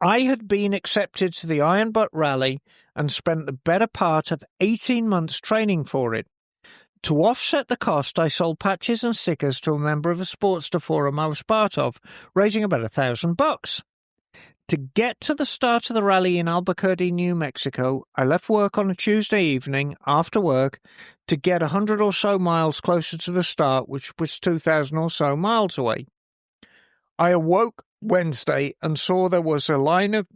I had been accepted to the Iron Butt Rally and spent the better part of 18 months training for it. To offset the cost, I sold patches and stickers to a member of a Sportster forum I was part of, raising about $1,000. To get to the start of the rally in Albuquerque, New Mexico, I left work on a Tuesday evening after work to get 100 or so miles closer to the start, which was 2,000 or so miles away. I awoke Wednesday and saw there was a line of,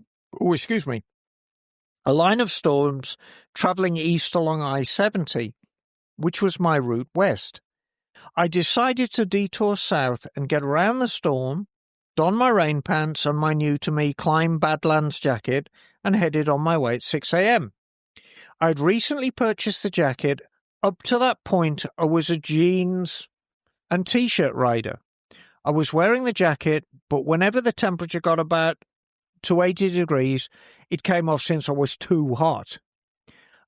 a line of storms travelling east along I-70, which was my route west. I decided to detour south and get around the storm, don my rain pants and my new-to-me Climb Badlands jacket, and headed on my way at 6 a.m. I'd recently purchased the jacket. Up to that point, I was a jeans and T-shirt rider. I was wearing the jacket, but whenever the temperature got about to 80 degrees, it came off since I was too hot.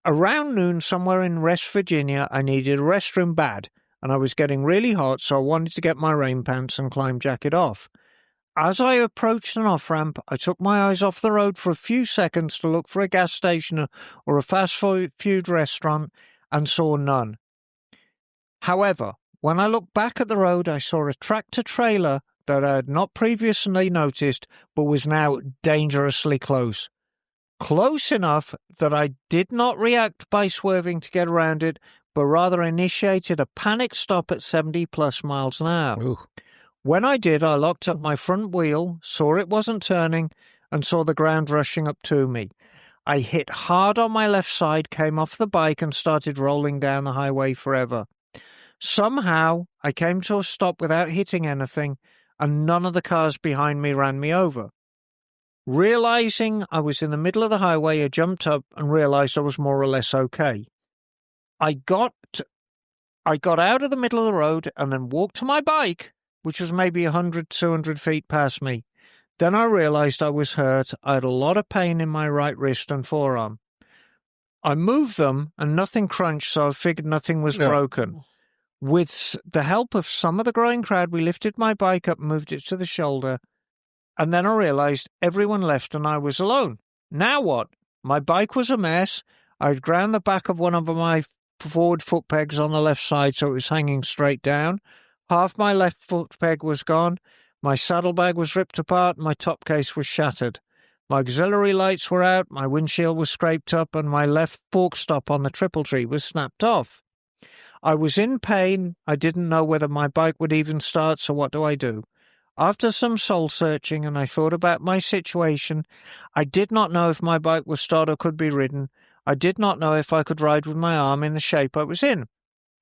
Around noon, somewhere in West Virginia, I needed a restroom bad, and I was getting really hot, so I wanted to get my rain pants and climb jacket off. As I approached an off-ramp, I took my eyes off the road for a few seconds to look for a gas station or a fast food restaurant, and saw none. However, when I looked back at the road, I saw a tractor-trailer that I had not previously noticed, but was now dangerously close. Close enough that I did not react by swerving to get around it, but rather initiated a panic stop at 70+ miles an hour. Ooh. When I did, I locked up my front wheel, saw it wasn't turning, and saw the ground rushing up to me. I hit hard on my left side, came off the bike, and started rolling down the highway forever. Somehow, I came to a stop without hitting anything, and none of the cars behind me ran me over. Realizing I was in the middle of the highway, I jumped up and realized I was more or less okay. I got out of the middle of the road and then walked to my bike, which was maybe 100, 200 feet past me. Then I realized I was hurt. I had a lot of pain in my right wrist and forearm. I moved them and nothing crunched, so I figured nothing was broken. With the help of some of the growing crowd, we lifted my bike up and moved it to the shoulder. And then I realized everyone left and I was alone. Now what? My bike was a mess. I'd ground the back of one of my forward foot pegs on the left side so it was hanging straight down. Half my left foot peg was gone. My saddlebag was ripped apart and my top case was shattered. My auxiliary lights were out, my windshield was scraped up, and my left fork stop on the triple tree was snapped off. I was in pain. I didn't know whether my bike would even start, so what do I do? After some soul-searching and I thought about my situation, I did not know if my bike would start or could be ridden. I did not know if I could ride with my arm in the shape I was in.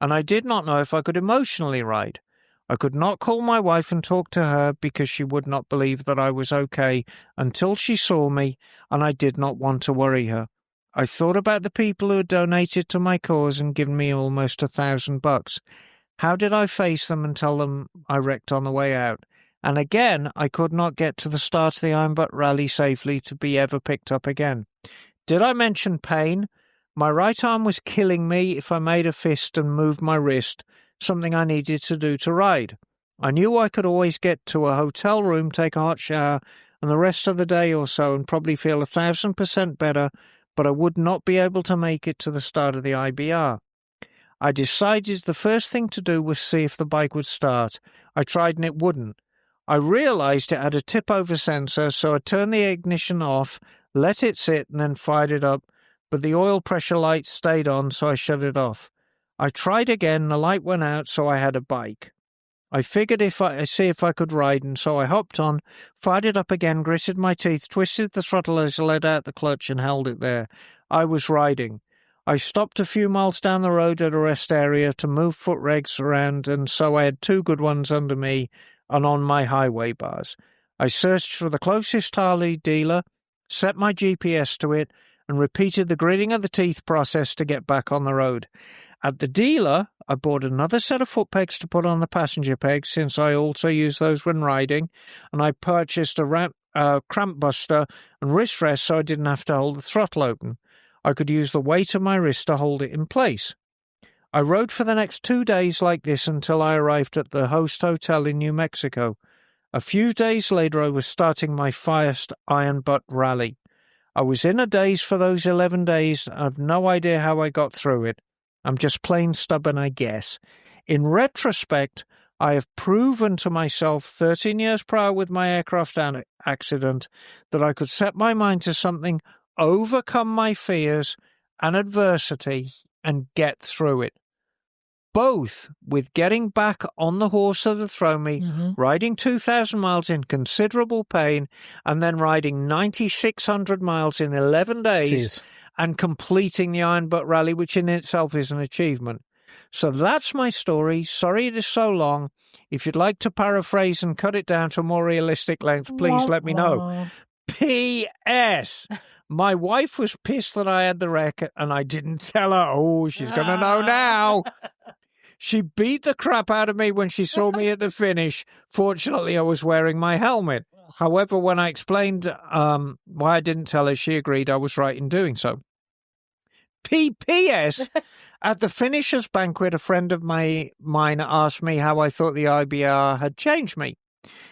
And I did not know if I could emotionally ride. I could not call my wife and talk to her because she would not believe that I was okay until she saw me, and I did not want to worry her. I thought about the people who had donated to my cause and given me almost $1,000. How did I face them and tell them I wrecked on the way out? And again, I could not get to the start of the Iron Butt Rally safely to be ever picked up again. Did I mention pain? My right arm was killing me if I made a fist and moved my wrist, something I needed to do to ride. I knew I could always get to a hotel room, take a hot shower, and the rest of the day or so and probably feel 1,000% better, but I would not be able to make it to the start of the IBR. I decided the first thing to do was see if the bike would start. I tried and it wouldn't. I realized it had a tip-over sensor, so I turned the ignition off, let it sit, and then fired it up, but the oil pressure light stayed on, so I shut it off. I tried again, the light went out, so I had a bike. I figured see if I could ride, and so I hopped on, fired it up again, gritted my teeth, twisted the throttle as I let out the clutch and held it there. I was riding. I stopped a few miles down the road at a rest area to move foot regs around, and so I had 2 good ones under me and on my highway bars. I searched for the closest Harley dealer, set my GPS to it, and repeated the gritting of the teeth process to get back on the road. At the dealer, I bought another set of foot pegs to put on the passenger pegs, since I also use those when riding, and I purchased a cramp buster and wrist rest so I didn't have to hold the throttle open. I could use the weight of my wrist to hold it in place. I rode for the next 2 days like this until I arrived at the host hotel in New Mexico. A few days later, I was starting my first Iron Butt Rally. I was in a daze for those 11 days, and I've no idea how I got through it. I'm just plain stubborn, I guess. In retrospect, I have proven to myself 13 years prior with my aircraft accident that I could set my mind to something, overcome my fears and adversity, and get through it. both with getting back on the horse that had thrown me, Mhm. riding 2,000 miles in considerable pain, and then riding 9,600 miles in 11 days Jeez. and completing the Iron Butt Rally, which in itself is an achievement. So that's my story. Sorry it is so long. If you'd like to paraphrase and cut it down to a more realistic length, please let me know. Wah. P.S. My wife was pissed that I had the wreck and I didn't tell her. Oh, she's going to know now. She beat the crap out of me when she saw me at the finish. Fortunately, I was wearing my helmet. However, when I explained why I didn't tell her, she agreed I was right in doing so. P.P.S. At the finishers' banquet, a friend of mine asked me how I thought the IBR had changed me.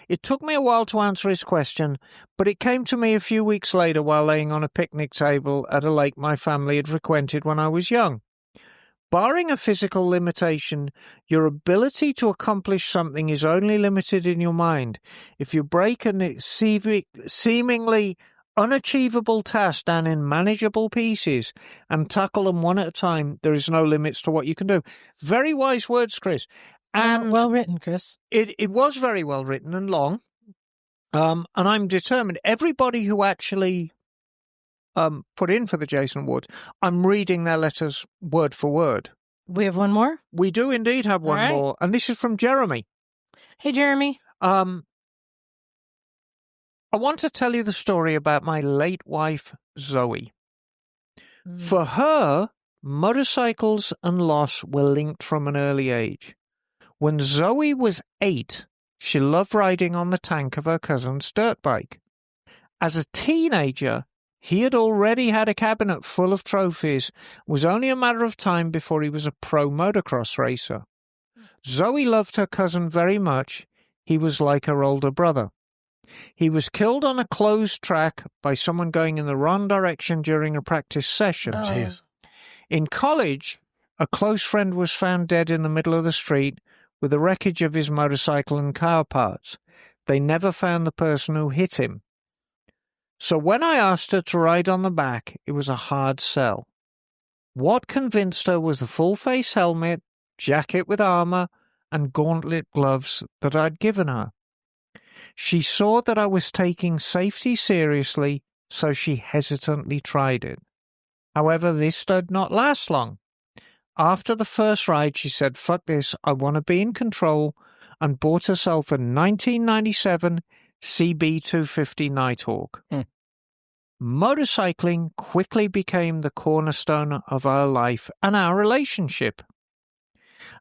It took me a while to answer his question, but it came to me a few weeks later while laying on a picnic table at a lake my family had frequented when I was young. Barring a physical limitation, your ability to accomplish something is only limited in your mind. If you break a seemingly unachievable task down in manageable pieces and tackle them one at a time, there is no limits to what you can do. Very wise words, Chris. And Well written, Chris. it was very well written and long. And I'm determined. Everybody who actually put in for the Jason Awards, I'm reading their letters word for word. We have one more. We do indeed have one All right. more. And this is from Jeremy. Hey, Jeremy. I want to tell you the story about my late wife, Zoe. For her, motorcycles and loss were linked from an early age. When Zoe was 8, she loved riding on the tank of her cousin's dirt bike. As a teenager, he had already had a cabinet full of trophies. It was only a matter of time before he was a pro motocross racer. Zoe loved her cousin very much. He was like her older brother. He was killed on a closed track by someone going in the wrong direction during a practice session. Oh. Jeez. In college, a close friend was found dead in the middle of the street with the wreckage of his motorcycle and car parts. They never found the person who hit him. So when I asked her to ride on the back, it was a hard sell. What convinced her was the full-face helmet, jacket with armor, and gauntlet gloves that I'd given her. She saw that I was taking safety seriously, so she hesitantly tried it. However, this did not last long. After the first ride, she said, "Fuck this, I want to be in control," and bought herself a 1997 CB250 Nighthawk. Motorcycling quickly became the cornerstone of our life and our relationship.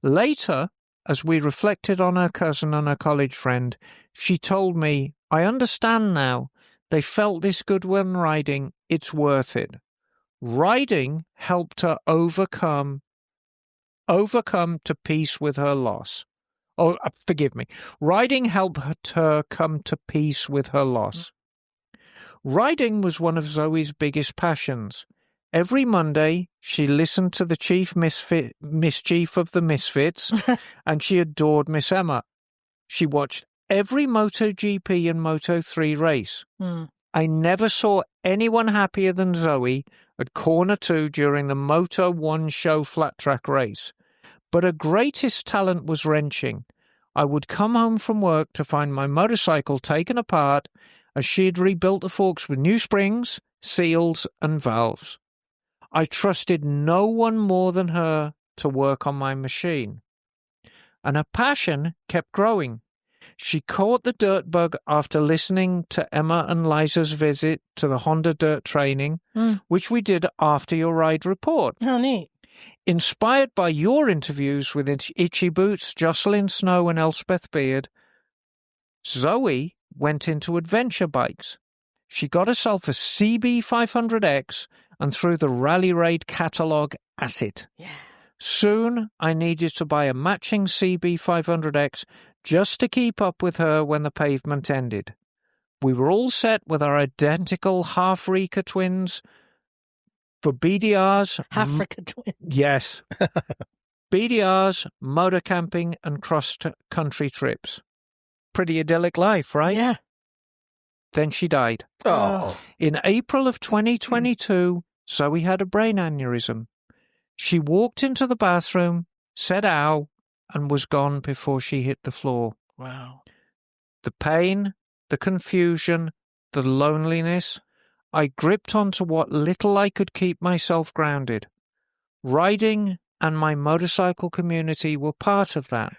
Later, as we reflected on her cousin and her college friend, she told me, "I understand now. They felt this good when riding. It's worth it." Riding helped her overcome to peace with her loss. Oh, forgive me. Riding helped her come to peace with her loss. Riding was one of Zoe's biggest passions. Every Monday, she listened to the chief mischief of the Misfits, and she adored Miss Emma. She watched every MotoGP and Moto3 race. I never saw anyone happier than Zoe at Corner 2 during the Moto 1 show flat track race. But her greatest talent was wrenching. I would come home from work to find my motorcycle taken apart as she had rebuilt the forks with new springs, seals, and valves. I trusted no one more than her to work on my machine. And her passion kept growing. She caught the dirt bug after listening to Emma and Liza's visit to the Honda Dirt training, which we did after your ride report. How neat. Inspired by your interviews with Itchy Boots, Jocelyn Snow, and Elspeth Beard, Zoe went into adventure bikes. She got herself a CB500X and threw the Rally Raid catalogue at it. Yeah. Soon, I needed to buy a matching CB500X just to keep up with her when the pavement ended. We were all set with our identical half-Rika twins for BDRs. Africa twin. Yes. BDRs, motor camping, and cross-country trips. Pretty idyllic life, right? Yeah. Then she died. Oh. In April of 2022, Zoe had a brain aneurysm. She walked into the bathroom, said ow, and was gone before she hit the floor. Wow. The pain, the confusion, the loneliness, I gripped onto what little I could keep myself grounded. Riding and my motorcycle community were part of that.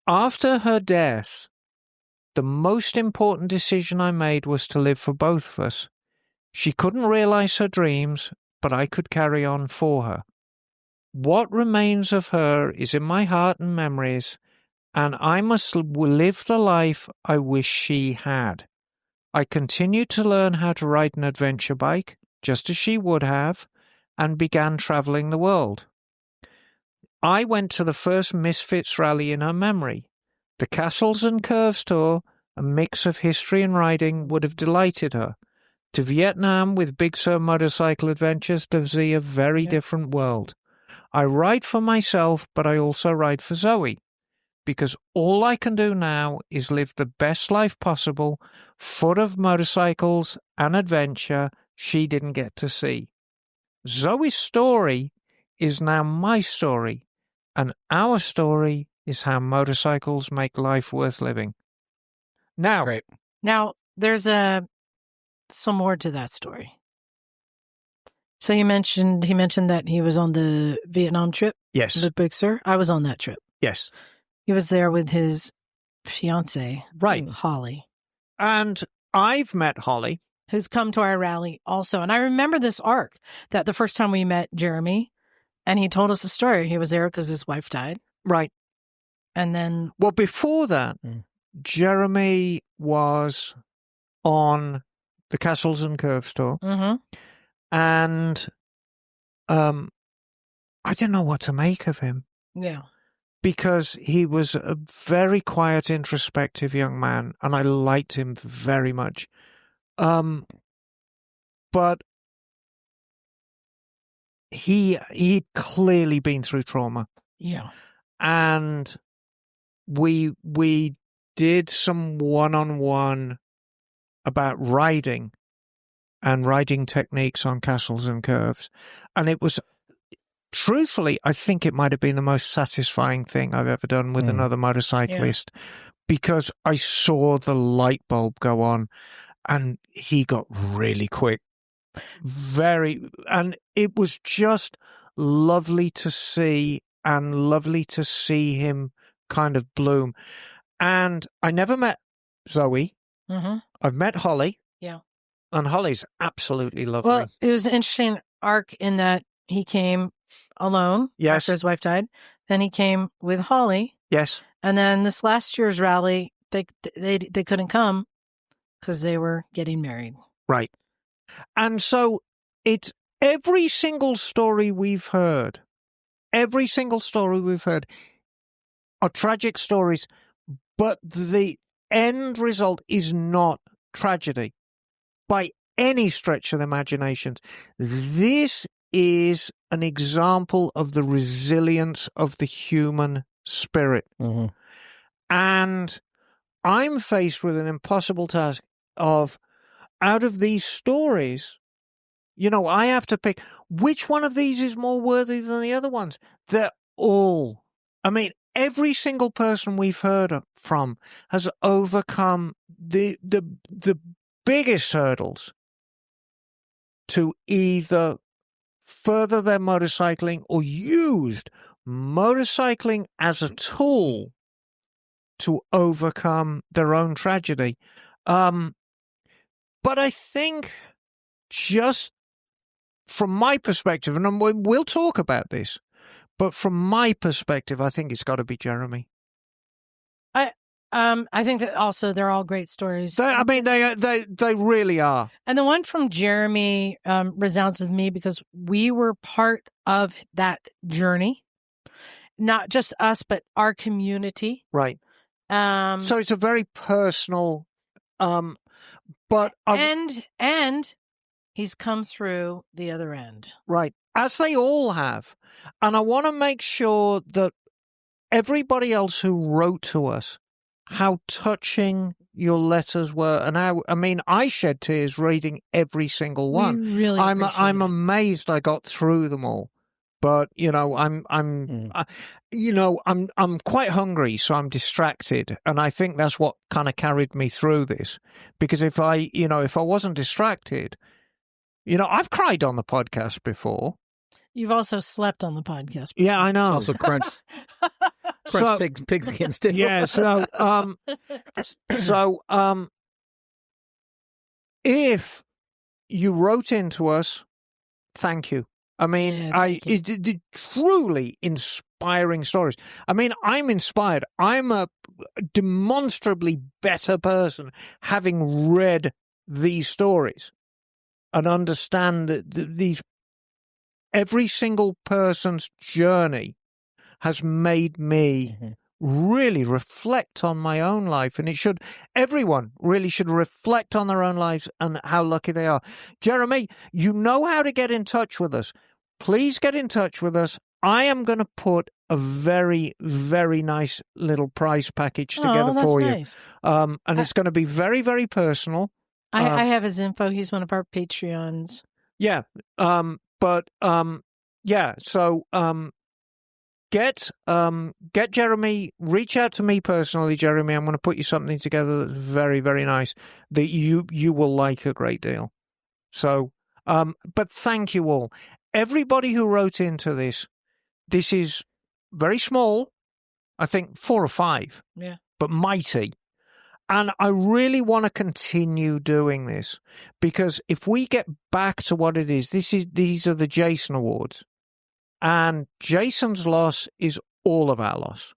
After her death, the most important decision I made was to live for both of us. She couldn't realize her dreams, but I could carry on for her. What remains of her is in my heart and memories, and I must live the life I wish she had. I continued to learn how to ride an adventure bike, just as she would have, and began traveling the world. I went to the first Misfits rally in her memory. The Castles and Curves tour, a mix of history and riding, would have delighted her. To Vietnam with Big Sur motorcycle adventures to see a very different world. I ride for myself, but I also ride for Zoe, because all I can do now is live the best life possible, full of motorcycles and adventure she didn't get to see. Zoe's story is now my story, and our story is how motorcycles make life worth living. Now, Great. Now, there's some more to that story. So he mentioned that he was on the Vietnam trip yes, with Big Sur. I was on that trip. yes, He was there with his fiancée, right. Holly, And I've met Holly. who's come to our rally also. And I remember this arc that the first time we met Jeremy, and he told us a story. He was there because his wife died. Right. And then, Well, before that, Jeremy was on the Castles and Curves tour, and I didn't know what to make of him. yeah. Because he was a very quiet, introspective young man, and I liked him very much. But he'd clearly been through trauma. Yeah. And we did some one-on-one about riding and riding techniques on Castles and Curves. And it was, truthfully, I think it might have been the most satisfying thing I've ever done with another motorcyclist, because I saw the light bulb go on and he got really quick. And it was just lovely to see, and lovely to see him kind of bloom. And I never met Zoe. I've met Holly. Yeah. And Holly's absolutely lovely. Well, it was an interesting arc in that he came alone after his wife died. Then he came with Holly. Yes. And then this last year's rally, they couldn't come because they were getting married. Right. And so it's every single story we've heard are tragic stories, but the end result is not tragedy by any stretch of the imagination. This is an example of the resilience of the human spirit. And I'm faced with an impossible task of, out of these stories, I have to pick which one of these is more worthy than the other ones. They're all, every single person we've heard from has overcome the biggest hurdles to either further their motorcycling or used motorcycling as a tool to overcome their own tragedy. But I think, just from my perspective, and we'll talk about this, but from my perspective, I think it's got to be Jeremy. I think that also they're all great stories. They really are. And the one from Jeremy resounds with me because we were part of that journey, not just us, but our community. Right. So it's a very personal, but and he's come through the other end. Right, as they all have. And I want to make sure that everybody else who wrote to us, how touching your letters were, and I shed tears reading every single one. We really I'm amazed I got through them all, but I'm quite hungry, so I'm distracted, and I think that's what kind of carried me through this. Because if I wasn't distracted, I've cried on the podcast before. You've also slept on the podcast. Yeah, I know. Also crunch pigs against too. Yeah, so if you wrote into us, thank you. I mean, it truly inspiring stories. I mean, I'm inspired. I'm a demonstrably better person having read these stories and understand that every single person's journey has made me really reflect on my own life, and everyone really should reflect on their own lives and how lucky they are. Jeremy, you know how to get in touch with us. Please get in touch with us. I am going to put a very, very nice little prize package together for you. Nice. And it's going to be very, very personal. I have his info. He's one of our Patreons. Yeah. So get Jeremy, reach out to me personally, Jeremy. I'm going to put you something together that's very, very nice that you will like a great deal. So, but thank you all. Everybody who wrote into this is very small. I think 4 or 5. Yeah. But mighty. And I really want to continue doing this, because if we get back to what it is, these are the Jason Awards. And Jason's loss is all of our loss.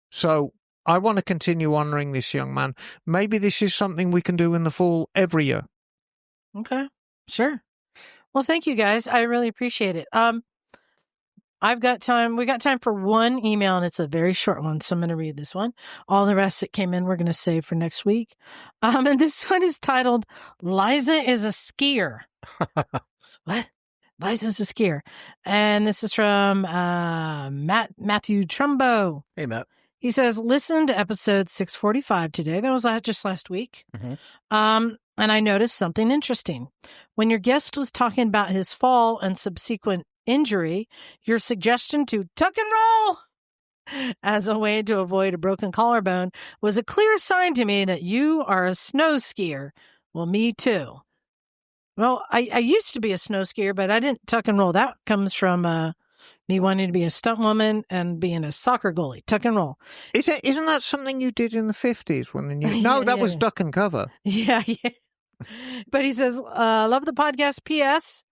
So I want to continue honoring this young man. Maybe this is something we can do in the fall every year. Okay, sure. Well, thank you guys. I really appreciate it. I've got time. We got time for one email, and it's a very short one, so I'm going to read this one. All the rest that came in, we're going to save for next week. And this one is titled, Liza is a skier. What? Liza's a skier. And this is from Matthew Trumbo. Hey, Matt. He says, listen to episode 645 today. That was just last week. Mm-hmm. And I noticed something interesting. When your guest was talking about his fall and subsequent injury, your suggestion to tuck and roll as a way to avoid a broken collarbone was a clear sign to me that you are a snow skier. Well, me too. Well, I used to be a snow skier, but I didn't tuck and roll. That comes from me wanting to be a stunt woman and being a soccer goalie. Tuck and roll. Isn't that something you did in the 50s when the new? No, that was duck and cover. Yeah. But he says, love the podcast. P.S.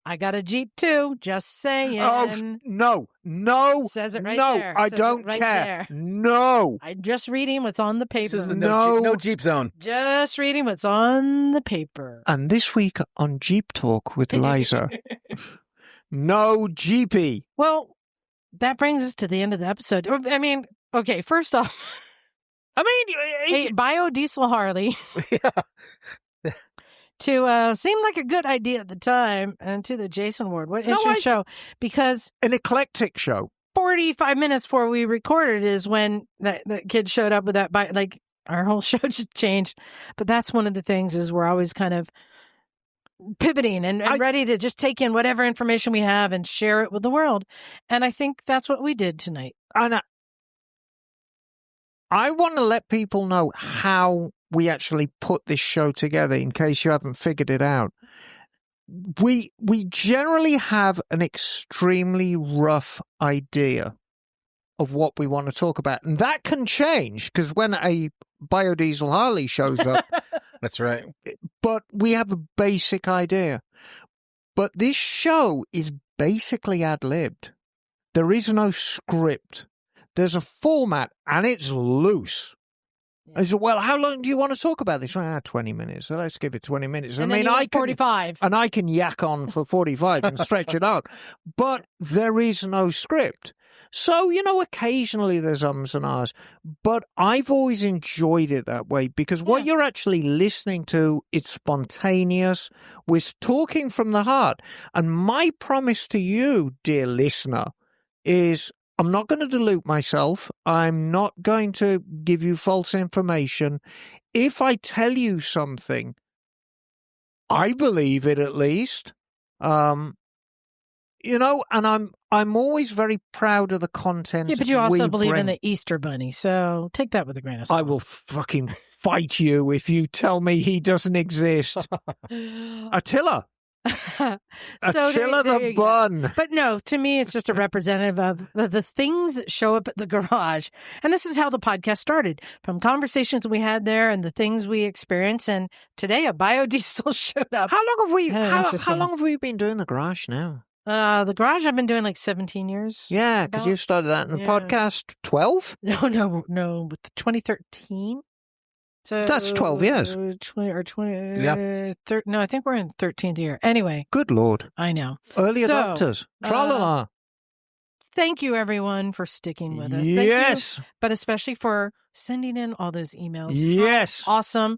I got a Jeep too. Just saying. Oh, no. Says it right no, there. I Says don't right care. There. No. I'm just reading what's on the paper. This is the no Jeep zone. Just reading what's on the paper. And this week on Jeep Talk with Liza, no Jeepy. Well, that brings us to the end of the episode. I mean, okay, first off, biodiesel Harley. Yeah. To seem like a good idea at the time, and to the Jason Award. What interesting show. Because an eclectic show. 45 minutes before we recorded is when that kid showed up with that bike. Like, our whole show just changed. But that's one of the things, is we're always kind of pivoting and ready to just take in whatever information we have and share it with the world. And I think that's what we did tonight. And I want to let people know how we actually put this show together, in case you haven't figured it out. We generally have an extremely rough idea of what we want to talk about. And that can change, because when a biodiesel Harley shows up, that's right. But we have a basic idea. But this show is basically ad-libbed. There is no script. There's a format, and it's loose. I said, well, how long do you want to talk about this? 20 minutes. So let's give it 20 minutes. And I can 45. And I can yak on for 45 and stretch it out. But there is no script. So, occasionally there's ums and ahs. But I've always enjoyed it that way, because what you're actually listening to, it's spontaneous. We're talking from the heart. And my promise to you, dear listener, is I'm not going to dilute myself. I'm not going to give you false information. If I tell you something, I believe it at least. You know, and I'm always very proud of the content. Yeah, but you also we believe bring. in the Easter Bunny, so take that with a grain of salt. I will fucking fight you if you tell me he doesn't exist. Attila. Attila the Bun. But no, to me, it's just a representative of the things that show up at the garage. And this is how the podcast started, from conversations we had there and the things we experienced. And today, a biodiesel showed up. How long have we? How Interesting. long have we been doing the garage now? The garage I've been doing like 17 years. Yeah, because you started that in the Yeah. podcast 12. No, with 2013. So That's 12 years. 20 or 20. Yeah. No, I think we're in 13th year. Anyway, Good Lord. I know. Early So, adopters. Tra-la-la. Thank you, everyone, for sticking with us. Thank you, Yes. but especially for sending in all those emails. Yes. Awesome.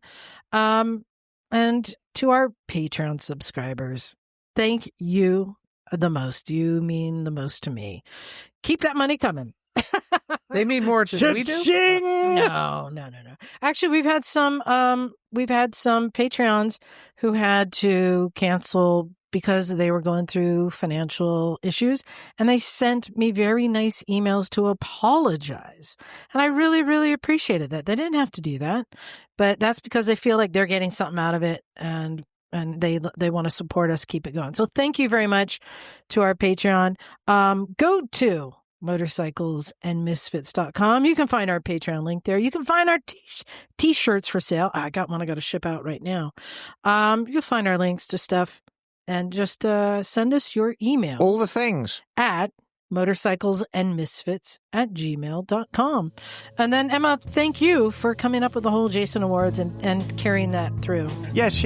And to our Patreon subscribers, thank you the most. You mean the most to me. Keep that money coming. They mean more than we do? Cha-ching! No. Actually, we've had some Patreons who had to cancel because they were going through financial issues, and they sent me very nice emails to apologize. And I really, really appreciated that. They didn't have to do that, but that's because they feel like they're getting something out of it, and they want to support us, keep it going. So thank you very much to our Patreon. Go to motorcyclesandmisfits.com. You can find our Patreon link there. You can find our t-shirts for sale. I got one I got to ship out right now. You'll find our links to stuff, and just send us your emails. All the things. At motorcyclesandmisfits@gmail.com. And then, Emma, thank you for coming up with the whole Jason Awards and carrying that through. Yes.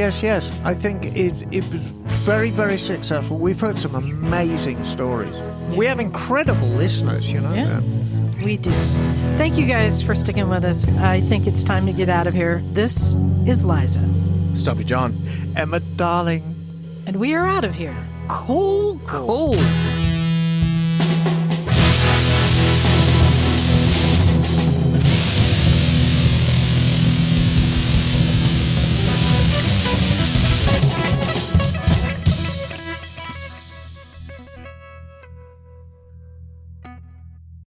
I think it was very, very successful. We've heard some amazing stories. Yeah. We have incredible listeners, you know. Yeah. We do. Thank you guys for sticking with us. I think it's time to get out of here. This is Liza. Stumpy John. Emma, darling. And we are out of here. Cool.